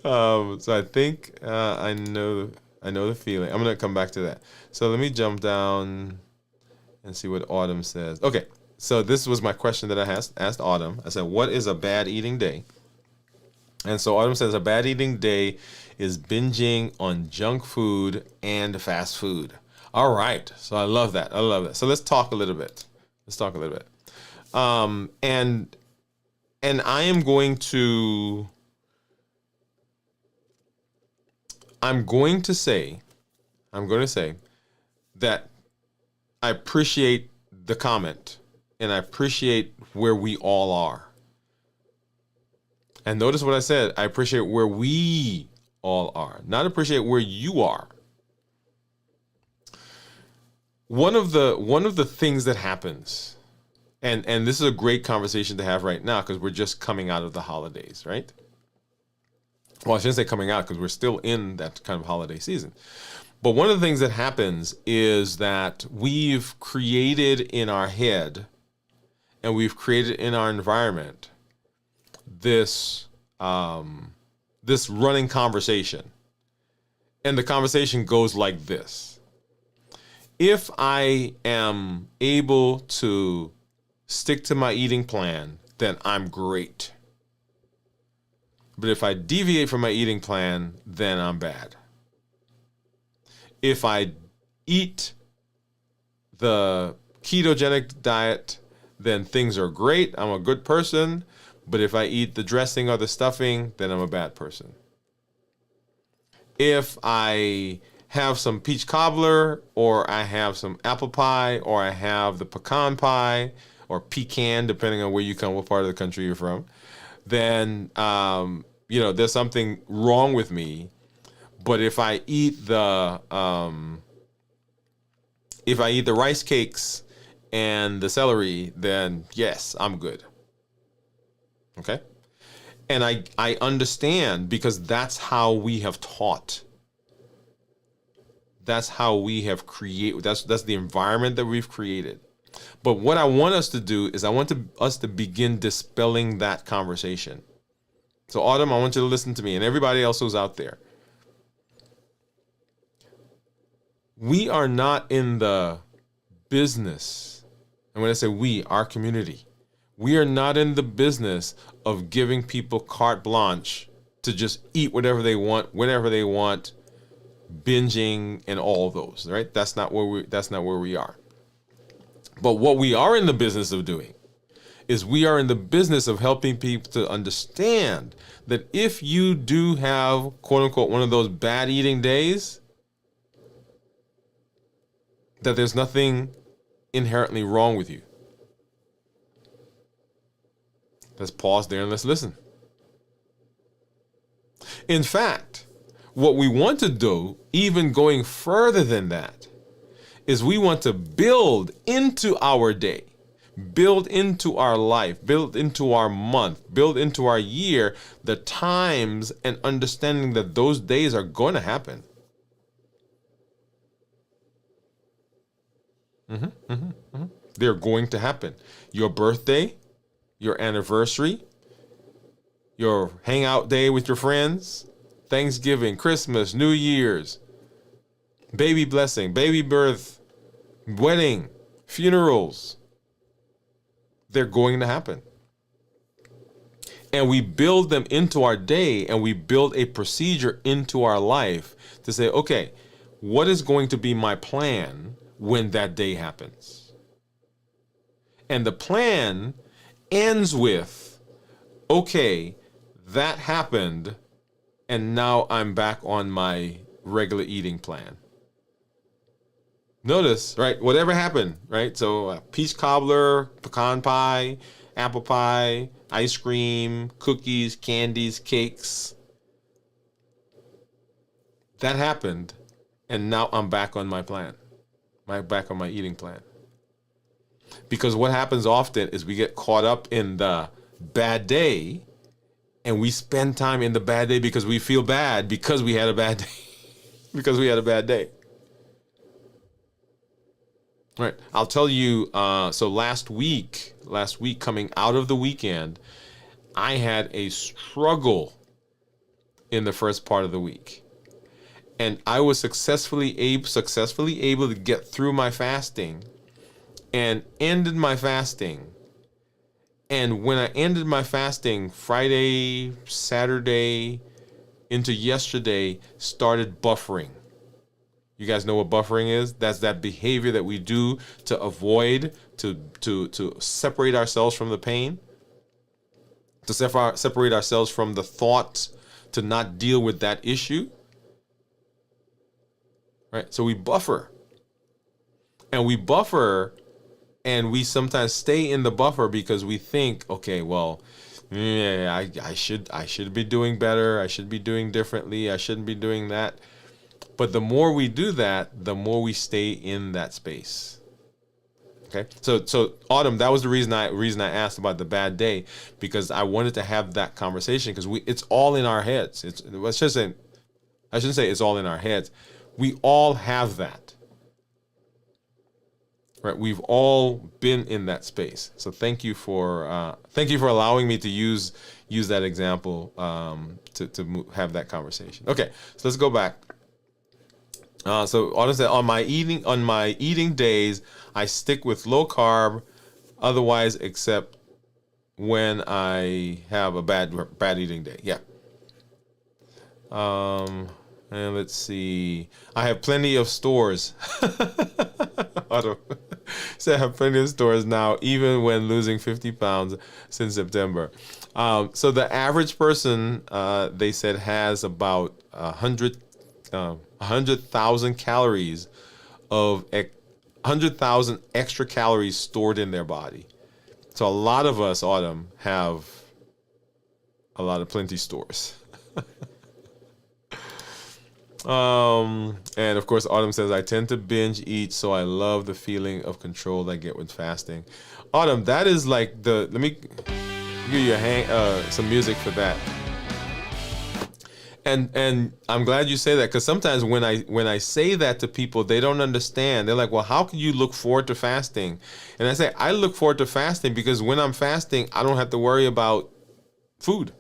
So I think I know the feeling. I'm going to come back to that. So let me jump down and see what Autumn says. Okay. So this was my question that I asked Autumn. I said, what is a bad eating day? And so Autumn says a bad eating day is binging on junk food and fast food. All right. So I love that. So let's talk a little bit. And I am going to say that I appreciate the comment and I appreciate where we all are. And notice what I said. I appreciate where we all are, not appreciate where you are. One of the things that happens, and this is a great conversation to have right now because we're just coming out of the holidays, right? Well, I shouldn't say coming out because we're still in that kind of holiday season. But one of the things that happens is that we've created in our head and we've created in our environment this running conversation. And the conversation goes like this. If I am able to stick to my eating plan, then I'm great. But if I deviate from my eating plan, then I'm bad. If I eat the ketogenic diet, then things are great. I'm a good person. But if I eat the dressing or the stuffing, then I'm a bad person. If I have some peach cobbler, or I have some apple pie, or I have the pecan pie, or pecan, depending on where you come, what part of the country you're from, then there's something wrong with me. But if I eat the rice cakes and the celery, then yes, I'm good. Okay? And I understand because that's how we have taught. That's how we have created. That's the environment that we've created. But what I want us to do is us to begin dispelling that conversation. So Autumn, I want you to listen to me and everybody else who's out there. We are not in the business, and when I say we, our community, we are not in the business of giving people carte blanche to just eat whatever they want, whenever they want, binging and all those, right? That's not where we are. But what we are in the business of doing is we are in the business of helping people to understand that if you do have, quote unquote, one of those bad eating days, that there's nothing inherently wrong with you. Let's pause there and let's listen. In fact, what we want to do, even going further than that, is we want to build into our day, build into our life, build into our month, build into our year, the times and understanding that those days are going to happen. They're going to happen. Your birthday, your anniversary, your hangout day with your friends, Thanksgiving, Christmas, New Year's, baby blessing, baby birth, wedding, funerals. They're going to happen. And we build them into our day and we build a procedure into our life to say, okay, what is going to be my plan when that day happens? And the plan ends with, okay, that happened, and now I'm back on my regular eating plan. Notice, right, whatever happened, right? So peach cobbler, pecan pie, apple pie, ice cream, cookies, candies, cakes. That happened, and now I'm back on my plan. Back on my eating plan. Because what happens often is we get caught up in the bad day and we spend time in the bad day because we feel bad because we had a bad day. because we had a bad day. Right. I'll tell you, so last week coming out of the weekend, I had a struggle in the first part of the week. And I was successfully able to get through my fasting and ended my fasting. And when I ended my fasting, Friday, Saturday, into yesterday, started buffering. You guys know what buffering is? That's that behavior that we do to avoid, to separate ourselves from the pain, to separate ourselves from the thought, to not deal with that issue. Right? So we buffer. And we sometimes stay in the buffer because we think, okay, well, yeah, I should be doing better. I should be doing differently. I shouldn't be doing that. But the more we do that, the more we stay in that space. Okay. So Autumn, that was the reason I asked about the bad day, because I wanted to have that conversation, because it's all in our heads. I shouldn't say it's all in our heads. We all have that. Right? We've all been in that space. So thank you for allowing me to use that example to have that conversation. Okay, so let's go back. So Autumn said, on my eating days, I stick with low carb, otherwise except when I have a bad eating day. Yeah. And let's see. I have plenty of stores. Autumn said I have plenty of stores now, even when losing 50 pounds since September. So the average person, they said, has about 100,000 calories of 100,000 extra calories stored in their body. So a lot of us, Autumn, have a lot of plenty stores. And of course, Autumn says, I tend to binge eat, so I love the feeling of control I get with fasting. Autumn, that is like let me give you some music for that. And I'm glad you say that, because sometimes when I say that to people, they don't understand. They're like, well, how can you look forward to fasting? And I say, I look forward to fasting because when I'm fasting, I don't have to worry about food.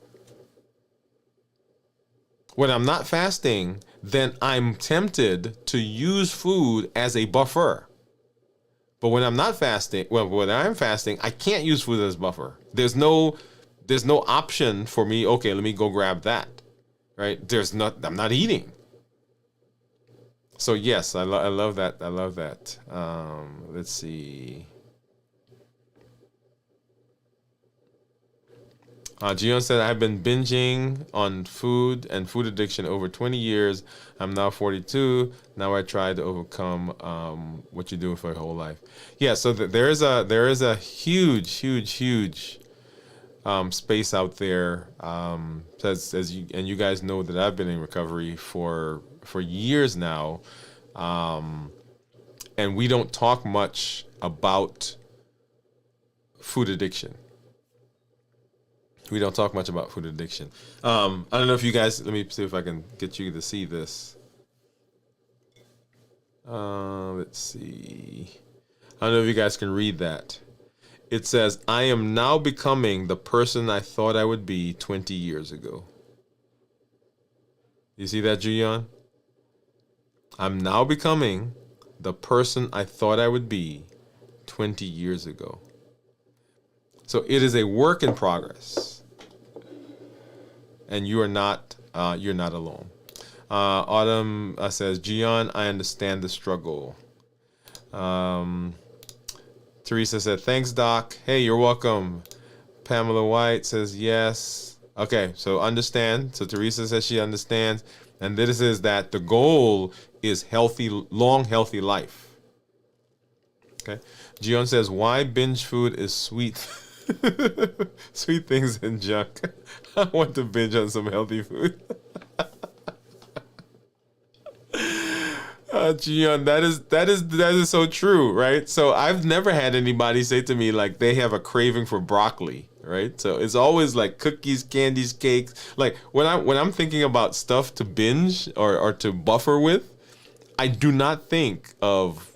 When I'm not fasting, then I'm tempted to use food as a buffer. But when I'm not fasting, when I'm fasting, I can't use food as a buffer. There's no option for me, okay, let me go grab that. Right? I'm not eating. So yes, I love that. I love that. Let's see. Gion said, I've been binging on food and food addiction over 20 years. I'm now 42. Now I try to overcome what you do for your whole life. Yeah, so there is a huge space out there. As you guys know that I've been in recovery for years now, and we don't talk much about food addiction. We don't talk much about food addiction. I don't know if you guys, let me see if I can get you to see this. Let's see. I don't know if you guys can read that. It says, I am now becoming the person I thought I would be 20 years ago. You see that, Julian? I'm now becoming the person I thought I would be 20 years ago. So it is a work in progress. And you are not alone. Autumn says, Gian, I understand the struggle. Teresa said, thanks, Doc. Hey, you're welcome. Pamela White says, yes. Okay, so understand. So Teresa says she understands. And this is that the goal is long, healthy life. Okay. Gian says, why binge food is sweet? Sweet things and junk. I want to binge on some healthy food. Gian, that is so true, right? So I've never had anybody say to me like they have a craving for broccoli. right? So it's always like cookies, candies, cakes. Like when I'm thinking about stuff to binge or to buffer with, I do not think of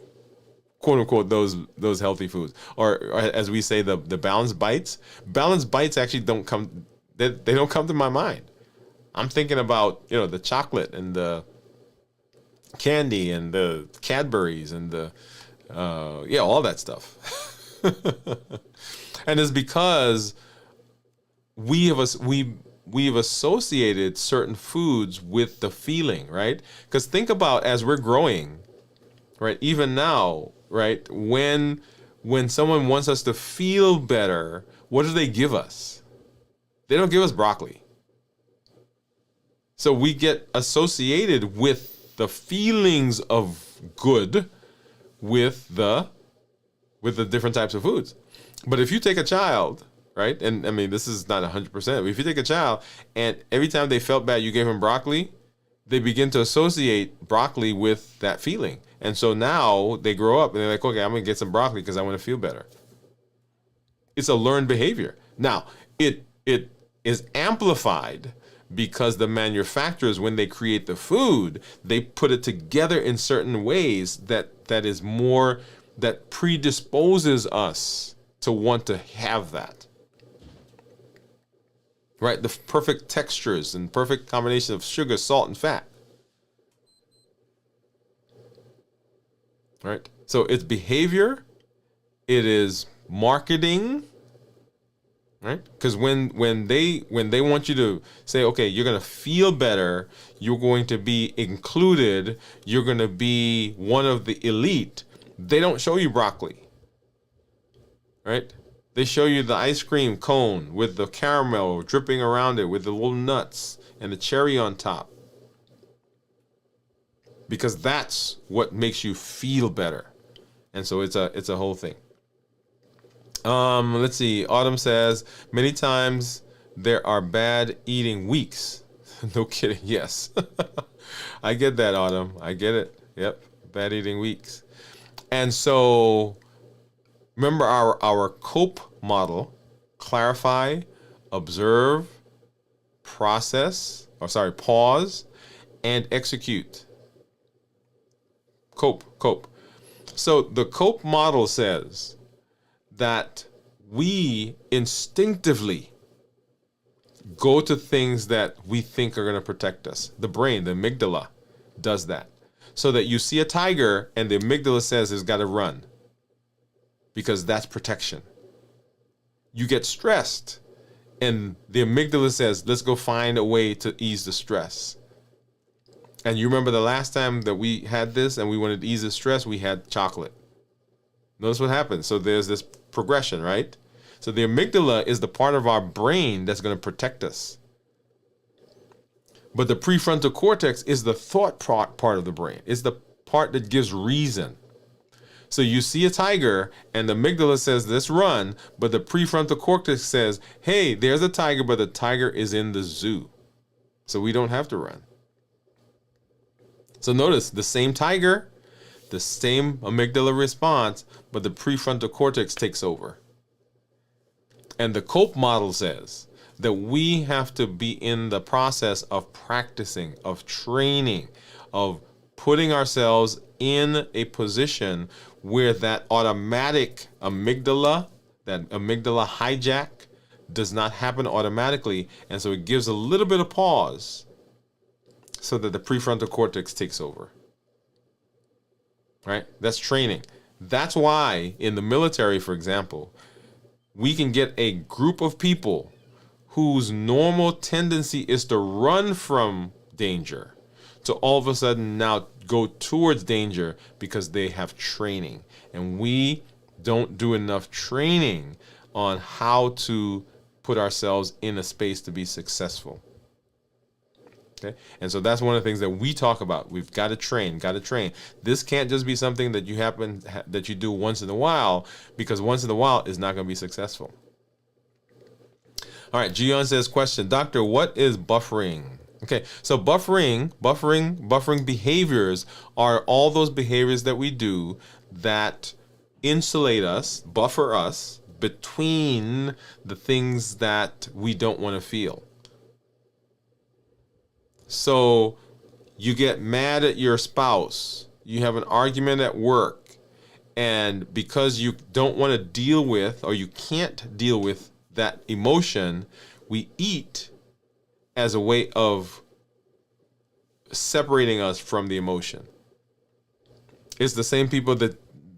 quote unquote those healthy foods, or as we say, the balanced bites. Balanced bites actually don't come, they don't come to my mind. I'm thinking about, the chocolate and the candy and the Cadbury's and the all that stuff. And it's because we've associated certain foods with the feeling, right? Because think about, as we're growing, right? Even now, right? When someone wants us to feel better, what do they give us? They don't give us broccoli. So we get associated with the feelings of good with the different types of foods. But if you take a child, right? And I mean, this is not 100%, but if you take a child and every time they felt bad, you gave them broccoli, they begin to associate broccoli with that feeling. And so now they grow up and they're like, okay, I'm going to get some broccoli because I want to feel better. It's a learned behavior. Now, it is amplified because the manufacturers, when they create the food, they put it together in certain ways that is more, that predisposes us to want to have that. Right? The perfect textures and perfect combination of sugar, salt, and fat. Right? So it's behavior, it is marketing, right? Because when they want you to say, okay, you're gonna feel better, you're going to be included, you're gonna be one of the elite, they don't show you broccoli. Right? They show you the ice cream cone with the caramel dripping around it with the little nuts and the cherry on top. Because that's what makes you feel better. And so it's a whole thing. Let's see. Autumn says, many times there are bad eating weeks. No kidding. Yes. I get that, Autumn. I get it. Yep. Bad eating weeks. And so remember our COPE model: clarify, observe, pause, and execute. COPE. So the COPE model says that we instinctively go to things that we think are going to protect us. The brain, the amygdala, does that. So that you see a tiger and the amygdala says it's got to run, because that's protection. You get stressed and the amygdala says, let's go find a way to ease the stress. And you remember the last time that we had this and we wanted to ease the stress, we had chocolate. Notice what happens. So there's this progression, right? So the amygdala is the part of our brain that's going to protect us. But the prefrontal cortex is the thought part of the brain. It's the part that gives reason. So you see a tiger and the amygdala says, let's run. But the prefrontal cortex says, hey, there's a tiger, but the tiger is in the zoo. So we don't have to run. So notice the same tiger, the same amygdala response, but the prefrontal cortex takes over. And the COPE model says that we have to be in the process of practicing, of training, of putting ourselves in a position where that automatic amygdala, that amygdala hijack, does not happen automatically. And so it gives a little bit of pause so that the prefrontal cortex takes over. Right? That's training. That's why in the military, for example, we can get a group of people whose normal tendency is to run from danger to all of a sudden now go towards danger because they have training. And we don't do enough training on how to put ourselves in a space to be successful. Okay? And so that's one of the things that we talk about. We've got to train. This can't just be something that you do once in a while, because once in a while is not going to be successful. All right, Gian says, question, Doctor, what is buffering? Okay, so buffering behaviors are all those behaviors that we do that insulate us, buffer us, between the things that we don't want to feel. So you get mad at your spouse, you have an argument at work, and because you don't want to deal with, or you can't deal with that emotion, we eat as a way of separating us from the emotion. It's the same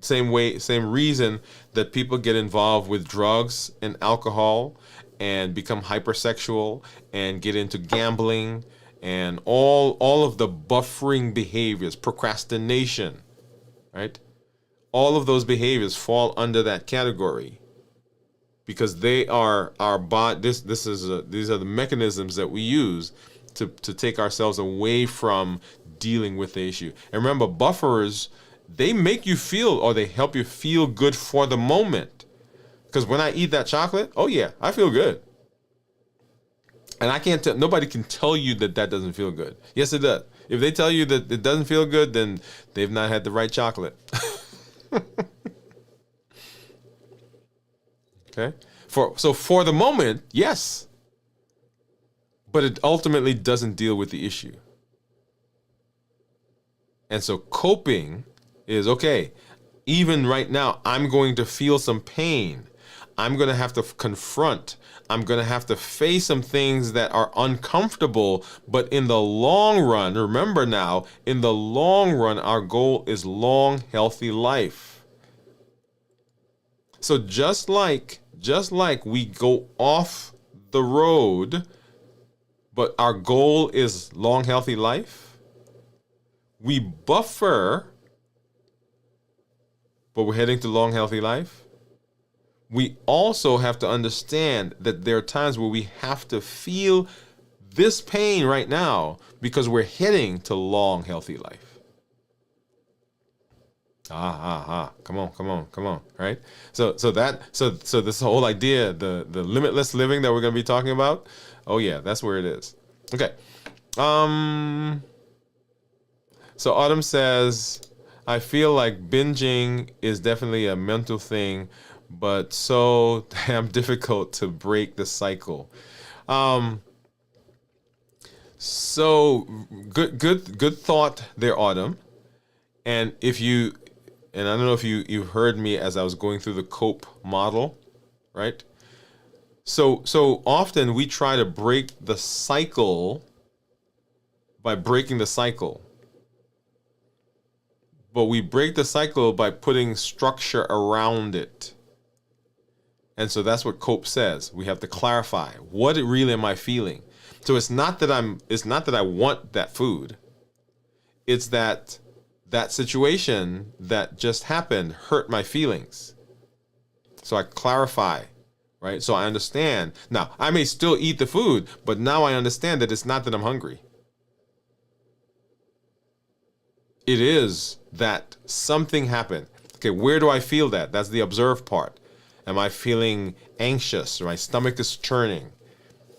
same reason that people get involved with drugs and alcohol and become hypersexual and get into gambling and all of the buffering behaviors, procrastination, right? All of those behaviors fall under that category because they are our body. These are the mechanisms that we use to take ourselves away from dealing with the issue. And remember, buffers, they make you feel, or they help you feel good for the moment. Because when I eat that chocolate, oh yeah, I feel good. And I can't tell, nobody can tell you that doesn't feel good. Yes, it does. If they tell you that it doesn't feel good, then they've not had the right chocolate. Okay? So for the moment, yes. But it ultimately doesn't deal with the issue. And so coping is, okay, even right now, I'm going to feel some pain. I'm going to have to confront. I'm going to have to face some things that are uncomfortable. But in the long run, remember now, in the long run, our goal is long, healthy life. So just like we go off the road, but our goal is long, healthy life, we buffer, but we're heading to long, healthy life. We also have to understand that there are times where we have to feel this pain right now because we're heading to long, healthy life. Come on, right? So this whole idea, the limitless living that we're going to be talking about, oh yeah, that's where it is. Okay. So Autumn says, I feel like binging is definitely a mental thing, but so damn difficult to break the cycle. So good thought there, Autumn. And I don't know if you heard me as I was going through the COPE model, right? So often we try to break the cycle by breaking the cycle. But we break the cycle by putting structure around it. And so that's what COPE says. We have to clarify, what really am I feeling? So it's not that I want that food. It's that situation that just happened hurt my feelings. So I clarify, right? So I understand. Now, I may still eat the food, but now I understand that it's not that I'm hungry. It is that something happened. Okay, where do I feel that? That's the observe part. Am I feeling anxious? Or my stomach is churning?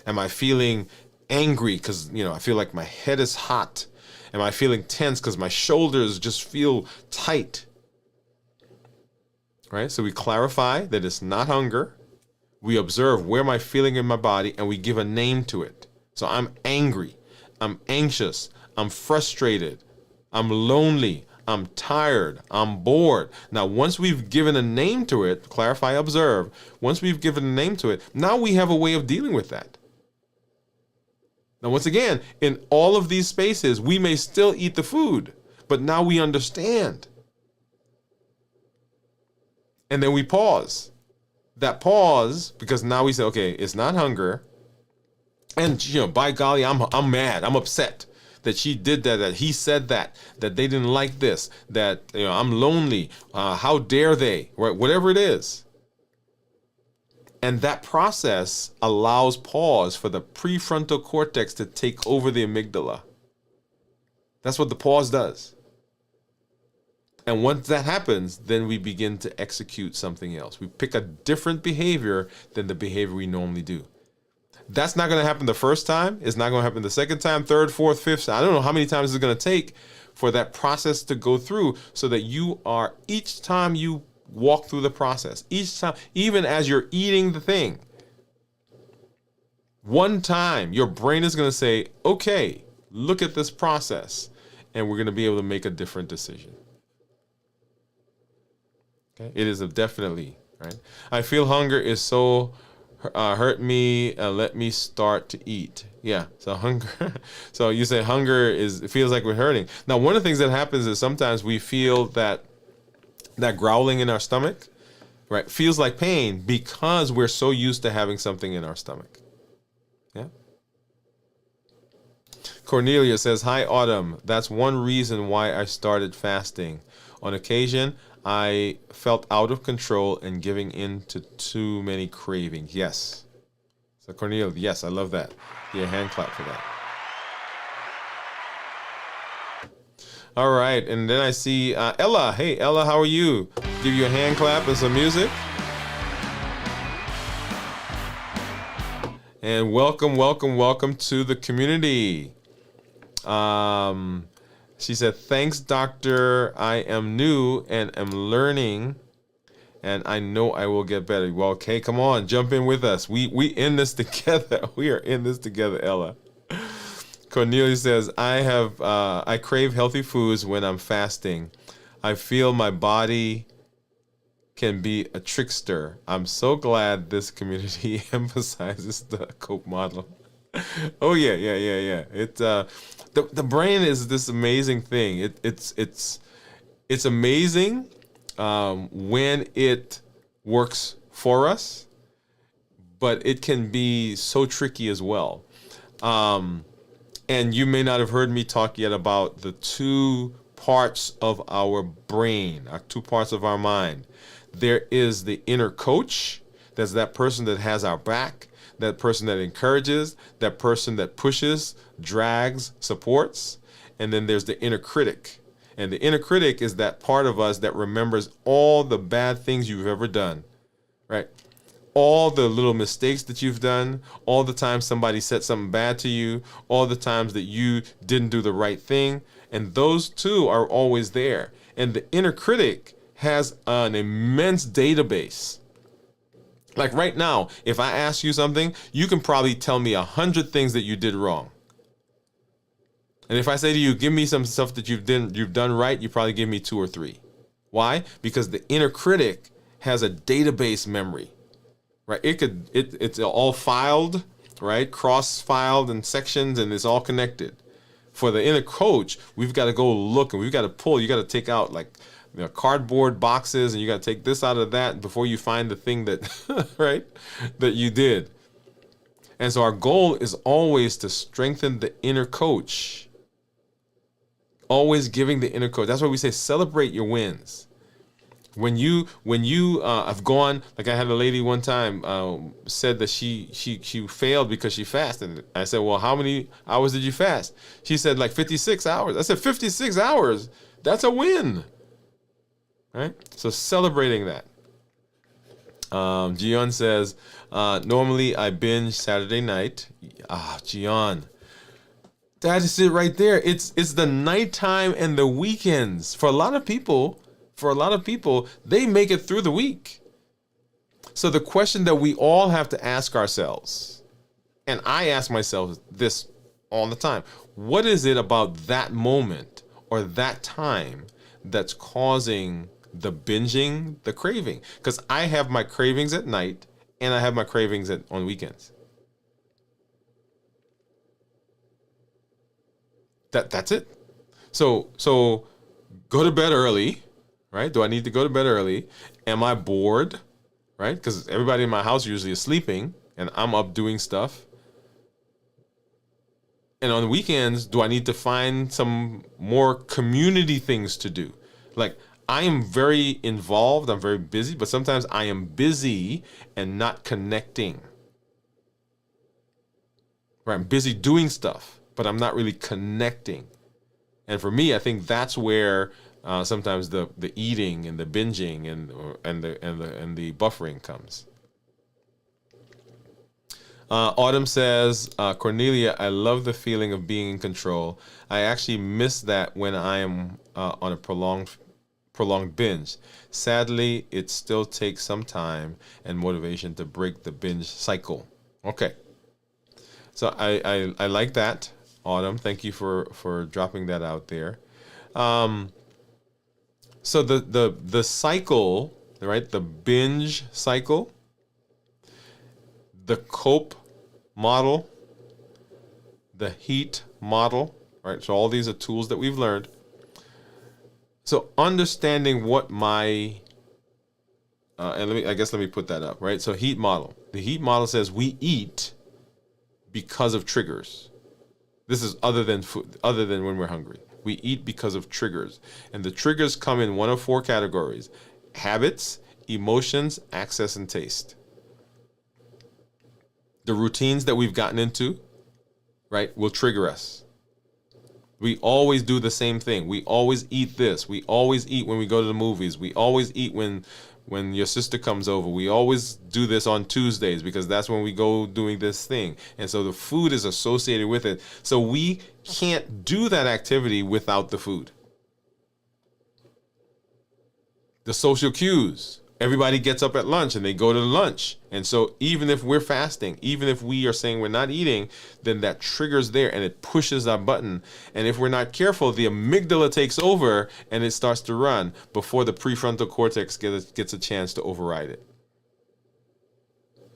Am I feeling angry because, I feel like my head is hot? Am I feeling tense because my shoulders just feel tight? Right? So we clarify that it's not hunger. We observe where am I feeling in my body, and we give a name to it. So I'm angry. I'm anxious. I'm frustrated. I'm lonely. I'm tired. I'm bored. Now, once we've given a name to it, clarify, observe, once we've given a name to it, now we have a way of dealing with that. Now, once again, in all of these spaces, we may still eat the food, but now we understand. And then we pause. That pause, because now we say, okay, it's not hunger. And, by golly, I'm mad. I'm upset that she did that he said that they didn't like this, that, I'm lonely. How dare they, right? Whatever it is. And that process allows pause for the prefrontal cortex to take over the amygdala. That's what the pause does. And once that happens, then we begin to execute something else. We pick a different behavior than the behavior we normally do. That's not going to happen the first time. It's not going to happen the second time, third, fourth, fifth. I don't know how many times it's going to take for that process to go through so that you are, each time you walk through the process. Each time, even as you're eating the thing, one time your brain is going to say, okay, look at this process, and we're going to be able to make a different decision. Okay? It is definitely, right? I feel hunger is so hurt me, let me start to eat. Yeah, so hunger. So you say hunger it feels like we're hurting. Now, one of the things that happens is sometimes we feel that growling in our stomach, right, feels like pain because we're so used to having something in our stomach. Yeah. Cornelia says, hi, Autumn. That's one reason why I started fasting. On occasion, I felt out of control and giving in to too many cravings. Yes. So Cornelia, yes, I love that. Give a hand clap for that. All right, and then I see Ella. Hey, Ella, how are you? Give you a hand clap and some music. And welcome, welcome, welcome to the community. She said, thanks, doctor. I am new and am learning, and I know I will get better. Well, okay, come on, jump in with us. We in this together. We are in this together, Ella. Cornelia says, I crave healthy foods when I'm fasting. I feel my body can be a trickster. I'm so glad this community emphasizes the Cope model. Oh yeah. It the brain is this amazing thing. It's amazing when it works for us, but it can be so tricky as well. And you may not have heard me talk yet about the two parts of our brain, our two parts of our mind. There is the inner coach. That's that person that has our back, that person that encourages, that person that pushes, drags, supports. And then there's the inner critic. And the inner critic is that part of us that remembers all the bad things you've ever done, right? All the little mistakes that you've done, all the times somebody said something bad to you, all the times that you didn't do the right thing. And those two are always there. And the inner critic has an immense database. Like right now, if I ask you something, you can probably tell me 100 things that you did wrong. And if I say to you, give me some stuff that you've done right, you probably give me 2 or 3. Why? Because the inner critic has a database memory, right? It's all filed, right? Cross-filed in sections, and it's all connected. For the inner coach, we've got to go look, and we've got to pull. You got to take out like cardboard boxes, and you got to take this out of that before you find the thing that, right, that you did. And so our goal is always to strengthen the inner coach. Always giving the inner coach. That's why we say celebrate your wins. When you have gone, like I had a lady one time said that she failed because she fasted. I said, well, how many hours did you fast? She said like 56 hours. I said 56 hours. That's a win. Right? So celebrating that. Gian says, normally I binge Saturday night. Gian. That is it right there. It's the nighttime and the weekends. For a lot of people, they make it through the week. So the question that we all have to ask ourselves, and I ask myself this all the time, what is it about that moment or that time that's causing the binging, the craving? Because I have my cravings at night and I have my cravings on weekends. That's it. So go to bed early, right? Do I need to go to bed early? Am I bored, right? Because everybody in my house usually is sleeping and I'm up doing stuff. And on the weekends, do I need to find some more community things to do? Like, I am very involved, I'm very busy, but sometimes I am busy and not connecting. Right? I'm busy doing stuff, but I'm not really connecting. And for me, I think that's where sometimes the eating and the binging and the buffering comes. Autumn says, Cornelia, I love the feeling of being in control. I actually miss that when I am on a prolonged prolonged binge. Sadly, it still takes some time and motivation to break the binge cycle. Okay. So I like that, Autumn. Thank you for dropping that out there. So the cycle, right? The binge cycle, the cope model, the heat model, right? So all these are tools that we've learned. So understanding what my and let me put that up, right? So heat model. The heat model says we eat because of triggers. This is other than food, other than when we're hungry. We eat because of triggers. And the triggers come in one of four categories: habits, emotions, access, and taste. The routines that we've gotten into, right, will trigger us. We always do the same thing. We always eat this. We always eat when we go to the movies. We always eat when your sister comes over. We always do this on Tuesdays because that's when we go doing this thing. And so the food is associated with it. So we can't do that activity without the food. The social cues. Everybody gets up at lunch and they go to lunch. And so even if we're fasting, even if we are saying we're not eating, then that triggers there and it pushes our button. And if we're not careful, the amygdala takes over and it starts to run before the prefrontal cortex gets a chance to override it.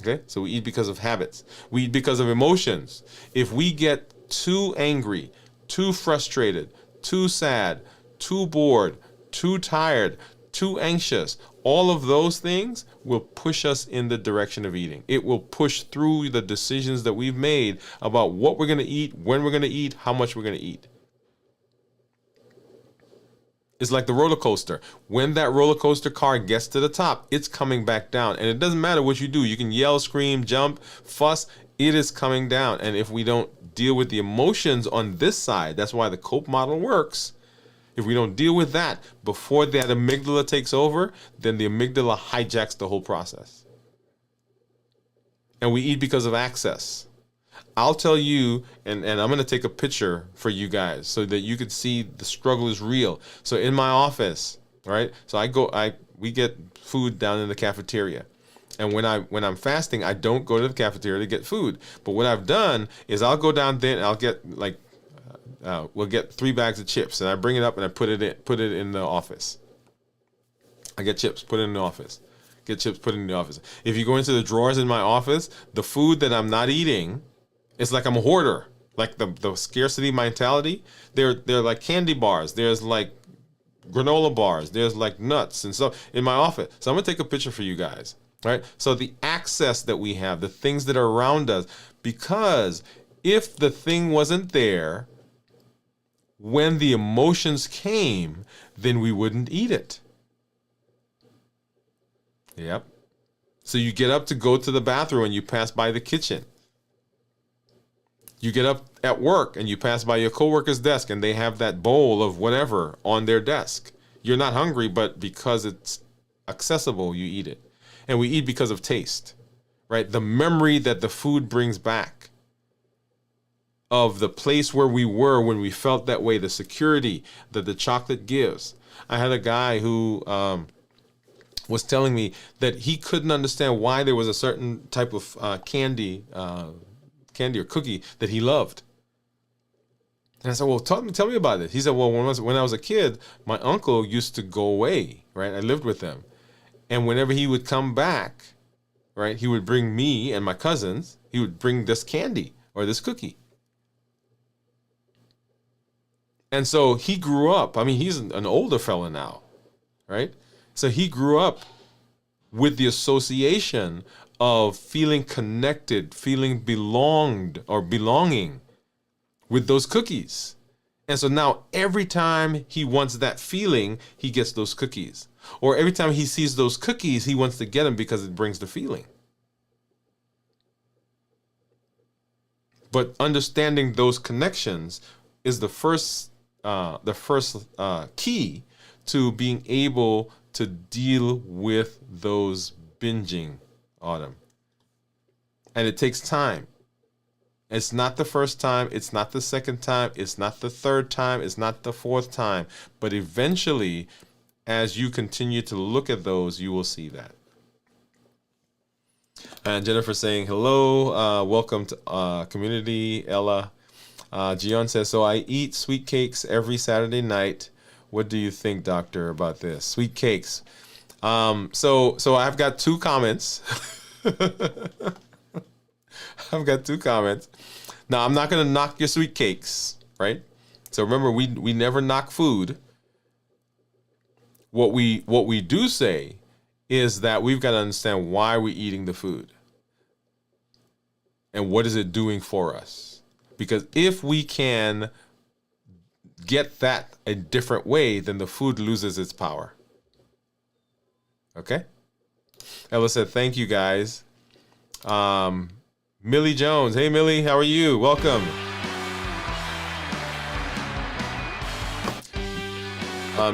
Okay? So we eat because of habits. We eat because of emotions. If we get too angry, too frustrated, too sad, too bored, too tired, too anxious, all of those things will push us in the direction of eating. It will push through the decisions that we've made about what we're going to eat, when we're going to eat, how much we're going to eat. It's like the roller coaster. When that roller coaster car gets to the top, it's coming back down. And it doesn't matter what you do. You can yell, scream, jump, fuss. It is coming down. And if we don't deal with the emotions on this side, that's why the cope model works. If we don't deal with that before that amygdala takes over, then the amygdala hijacks the whole process. And we eat because of access. I'll tell you, and I'm going to take a picture for you guys so that you could see the struggle is real. So in my office, right? So we get food down in the cafeteria. And when I'm fasting, I don't go to the cafeteria to get food. But what I've done is I'll go down there and I'll get we'll get 3 bags of chips, and I bring it up and I put it in the office. I get chips, put it in the office. Get chips, put it in the office. If you go into the drawers in my office, the food that I'm not eating, it's like I'm a hoarder. Like the scarcity mentality. They're like candy bars. There's like granola bars. There's like nuts and stuff in my office. So I'm gonna take a picture for you guys. Right? So the access that we have, the things that are around us, because if the thing wasn't there, when the emotions came, then we wouldn't eat it. Yep. So you get up to go to the bathroom and you pass by the kitchen. You get up at work and you pass by your coworker's desk and they have that bowl of whatever on their desk. You're not hungry, but because it's accessible, you eat it. And we eat because of taste, right? The memory that the food brings back of the place where we were when we felt that way, the security that the chocolate gives. I had a guy who was telling me that he couldn't understand why there was a certain type of candy or cookie that he loved. And I said, well, tell me about it. He said, well, when I was a kid, my uncle used to go away, right? I lived with them. And whenever he would come back, right, he would bring me and my cousins, he would bring this candy or this cookie. And so he grew up, I mean, he's an older fella now, right? So he grew up with the association of feeling connected, feeling belonged or belonging with those cookies. And so now every time he wants that feeling, he gets those cookies. Or every time he sees those cookies, he wants to get them because it brings the feeling. But understanding those connections is the first key to being able to deal with those binging, Autumn. And it takes time. It's not the first time, it's not the second time, it's not the third time, it's not the fourth time, but eventually as you continue to look at those, you will see that. And Jennifer saying, hello, welcome to community, Ella. Gian says, so I eat sweet cakes every Saturday night. What do you think, doctor, about this? Sweet cakes. So I've got two comments. I've got two comments. Now, I'm not going to knock your sweet cakes, right? So remember, we never knock food. What we do say is that we've got to understand why we're eating the food. And what is it doing for us? Because if we can get that a different way, then the food loses its power. Okay? Ella said, thank you, guys. Millie Jones. Hey, Millie, how are you? Welcome.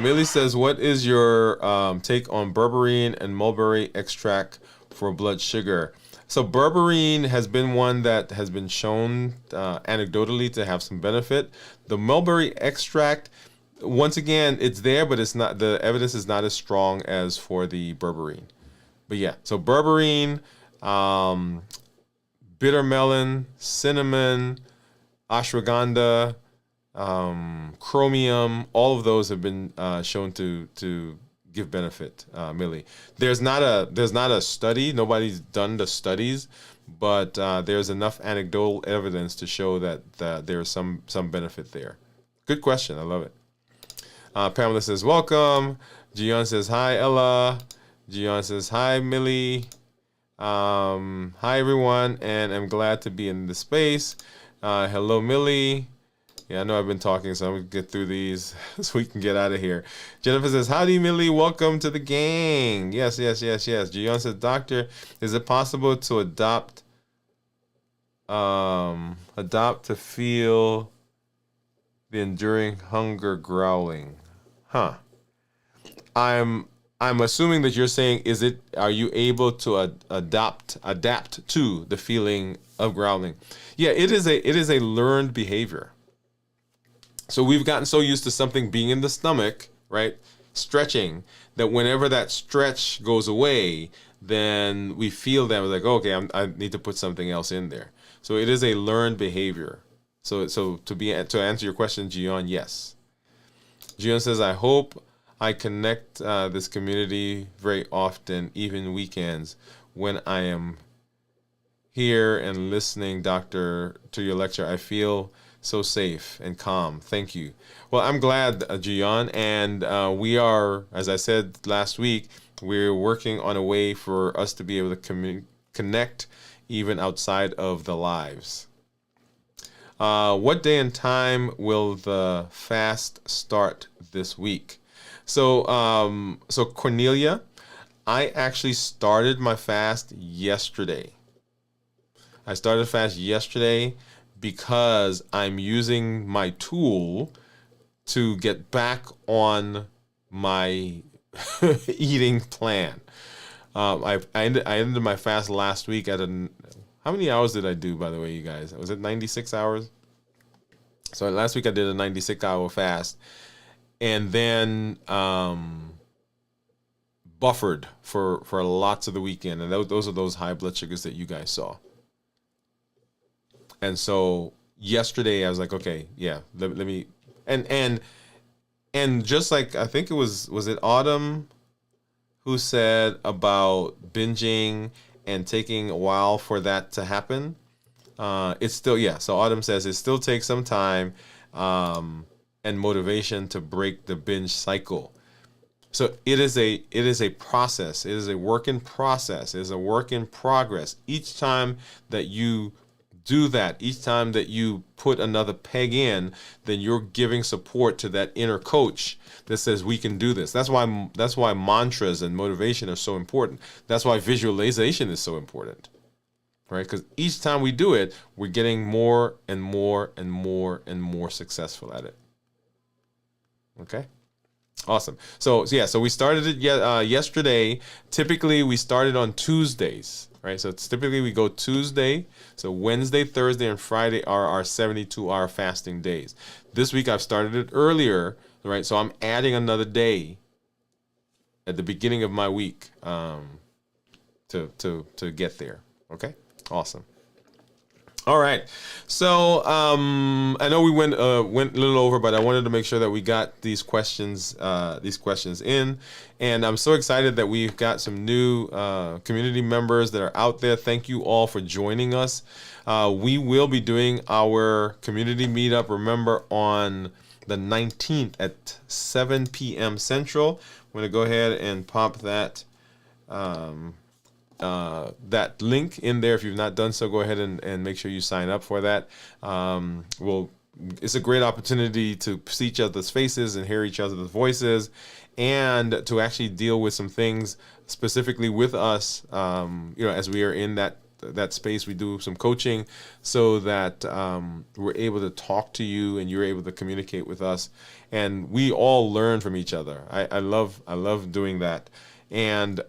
Millie says, what is your take on berberine and mulberry extract for blood sugar? So berberine has been one that has been shown anecdotally to have some benefit. The mulberry extract, once again, it's there, but it's not. The evidence is not as strong as for the berberine. But yeah, so berberine, bitter melon, cinnamon, ashwagandha, chromium, all of those have been shown to give benefit, Millie. There's not a study. Nobody's done the studies, but there's enough anecdotal evidence to show that there's some benefit there. Good question. I love it. Pamela says, welcome. Gian says, hi, Ella. Gian says, hi, Millie. Hi, everyone, and I'm glad to be in the space. Hello, Millie. Yeah, I know I've been talking, so I'm going to get through these so we can get out of here. Jennifer says, howdy, Millie. Welcome to the gang. Yes. Gian says, doctor, is it possible to adopt to feel the enduring hunger growling? Huh. I'm assuming that you're saying, are you able to adapt to the feeling of growling? Yeah, it is a learned behavior. So we've gotten so used to something being in the stomach, right? Stretching, that whenever that stretch goes away, then we feel that we're like, okay, I need to put something else in there. So it is a learned behavior. So to answer your question, Gian, yes. Gian says, I hope I connect this community very often, even weekends, when I am here and listening, doctor, to your lecture. I feel so safe and calm. Thank you. Well, I'm glad, Gian, and we are, as I said last week, we're working on a way for us to be able to connect even outside of the lives. What day and time will the fast start this week? So Cornelia, I actually started my fast yesterday. I started fast yesterday because I'm using my tool to get back on my eating plan. I ended my fast last week at how many hours did I do, by the way, you guys? Was it 96 hours? So last week I did a 96-hour fast, and then buffered for lots of the weekend, and those are those high blood sugars that you guys saw. And so yesterday I was like, okay, yeah, let me, and just like, I think it was it Autumn who said about binging and taking a while for that to happen. It's still, yeah. So Autumn says it still takes some time and motivation to break the binge cycle. So it is a process. It is a work in process. It is a work in progress. Each time that you do that, each time that you put another peg in, then you're giving support to that inner coach that says we can do this. That's why mantras and motivation are so important. That's why visualization is so important, right? Because each time we do it, we're getting more and more and more and more successful at it. Okay. Awesome. So we started it yesterday. Typically, we started on Tuesdays, right? So it's typically we go Tuesday. So Wednesday, Thursday, and Friday are our 72-hour fasting days. This week I've started it earlier, right? So I'm adding another day at the beginning of my week to get there. Okay, awesome. All right, so I know we went a little over, but I wanted to make sure that we got these questions in, and I'm so excited that we've got some new community members that are out there. Thank you all for joining us. We will be doing our community meetup. Remember, on the 19th at 7 p.m. Central. I'm going to go ahead and pop that. That link in there. If you've not done so, go ahead and make sure you sign up for that. It's a great opportunity to see each other's faces and hear each other's voices, and to actually deal with some things specifically with us. As we are in that space, we do some coaching so that we're able to talk to you and you're able to communicate with us, and we all learn from each other. I love doing that. And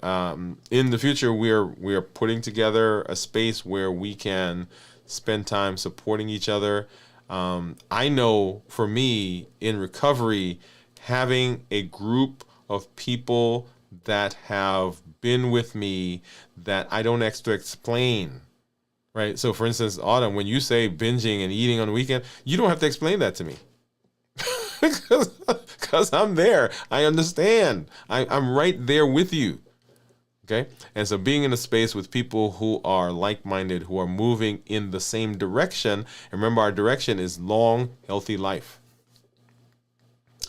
in the future, we're putting together a space where we can spend time supporting each other. I know for me in recovery, having a group of people that have been with me that I don't have to explain, right? So for instance, Autumn, when you say binging and eating on the weekend, you don't have to explain that to me. Because I'm there. I understand. I'm right there with you. Okay? And so being in a space with people who are like-minded, who are moving in the same direction, and remember, our direction is long, healthy life.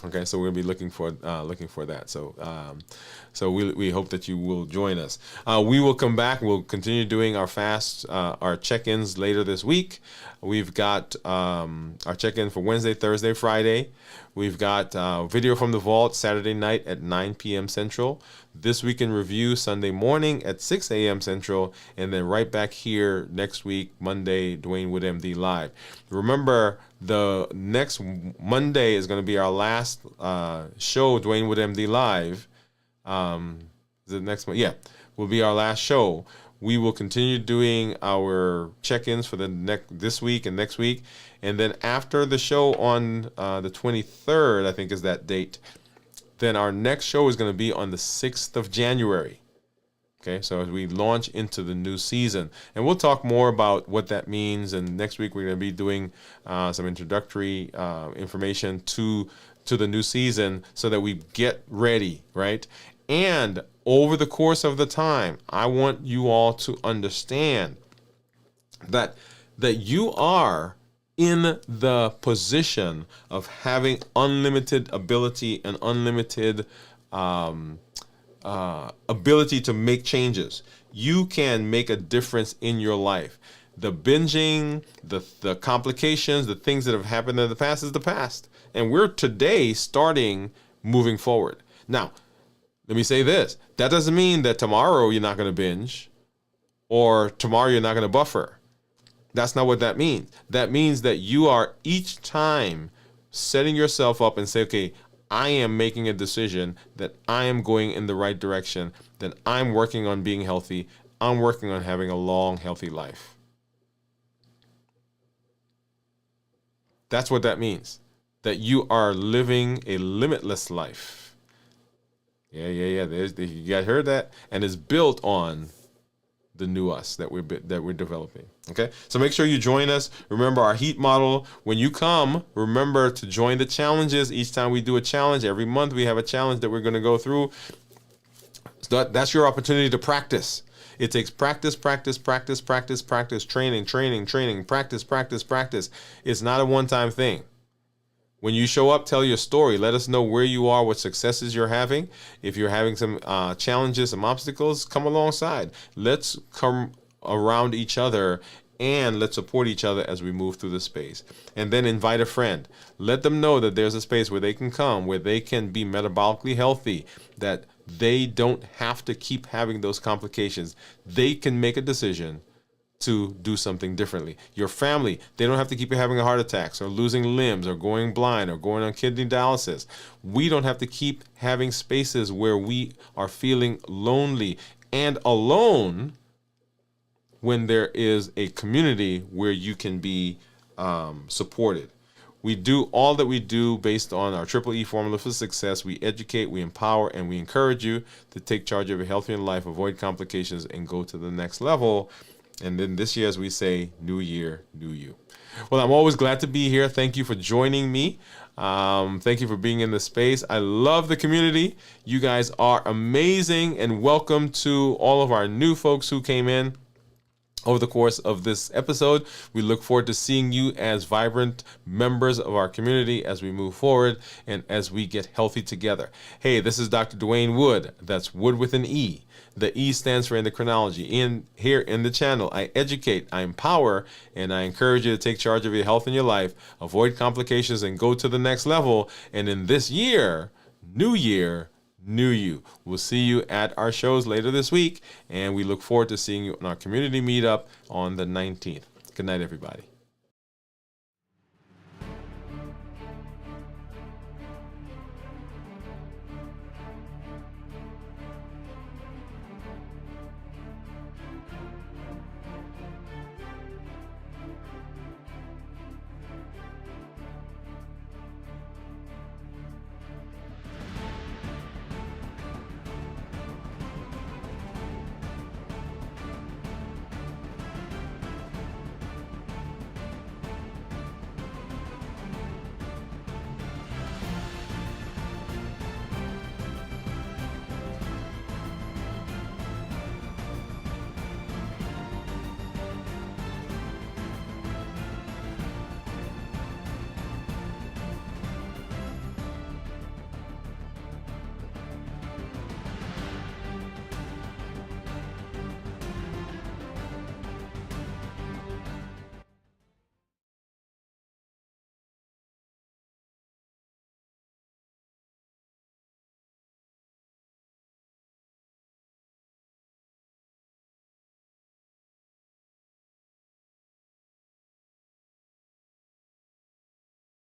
Okay, so we're gonna be looking for that. So we hope that you will join us. We will come back. We'll continue doing our our check-ins later this week. We've got our check-in for Wednesday, Thursday, Friday. We've got video from the vault Saturday night at 9 p.m. Central. This Week in Review Sunday morning at 6 a.m. Central, and then right back here next week, Monday, Dwain Woode MD Live. Remember, the next Monday is going to be our last show, Dwain Woode MD Live. The next one, will be our last show. We will continue doing our check-ins for this week and next week, and then after the show on the 23rd, I think is that date. Then our next show is going to be on the 6th of January. Okay, so as we launch into the new season, and we'll talk more about what that means. And next week we're going to be doing some introductory information to the new season, so that we get ready, right? And over the course of the time, I want you all to understand that you are in the position of having unlimited ability and unlimited ability to make changes. You can make a difference in your life. The binging, the complications, the things that have happened in the past is the past. And we're today starting moving forward. Now, let me say this. That doesn't mean that tomorrow you're not going to binge, or tomorrow you're not going to buffer. That's not what that means. That means that you are each time setting yourself up and say, okay, I am making a decision that I am going in the right direction, that I'm working on being healthy, I'm working on having a long, healthy life. That's what that means. That you are living a limitless life. Yeah. You guys heard that? And it's built on the new us that we're developing. Okay, so make sure you join us. Remember our heat model. When you come, remember to join the challenges. Each time we do a challenge, every month we have a challenge that we're going to go through. So that's your opportunity to practice. It takes practice, practice, training, practice. It's not a one-time thing. When you show up, tell your story. Let us know where you are, what successes you're having. If you're having some challenges, some obstacles, come alongside. Let's come around each other and let's support each other as we move through the space. And then invite a friend. Let them know that there's a space where they can come, where they can be metabolically healthy, that they don't have to keep having those complications. They can make a decision to do something differently. Your family, they don't have to keep having heart attacks or losing limbs or going blind or going on kidney dialysis. We don't have to keep having spaces where we are feeling lonely and alone, when there is a community where you can be supported. We do all that we do based on our Triple E formula for success. We educate, we empower, and we encourage you to take charge of your healthier life, avoid complications, and go to the next level. And then this year, as we say, new year, new you. Well, I'm always glad to be here. Thank you for joining me. Thank you for being in the space. I love the community. You guys are amazing, and welcome to all of our new folks who came in over the course of this episode. We look forward to seeing you as vibrant members of our community as we move forward and as we get healthy together. Hey, this is Dr. Dwain Woode. That's Wood with an E. The E stands for endocrinology. Here in the channel, I educate, I empower, and I encourage you to take charge of your health and your life, avoid complications, and go to the next level. And in this year, new year, new you. We'll see you at our shows later this week, and we look forward to seeing you in our community meetup on the 19th. Good night, everybody.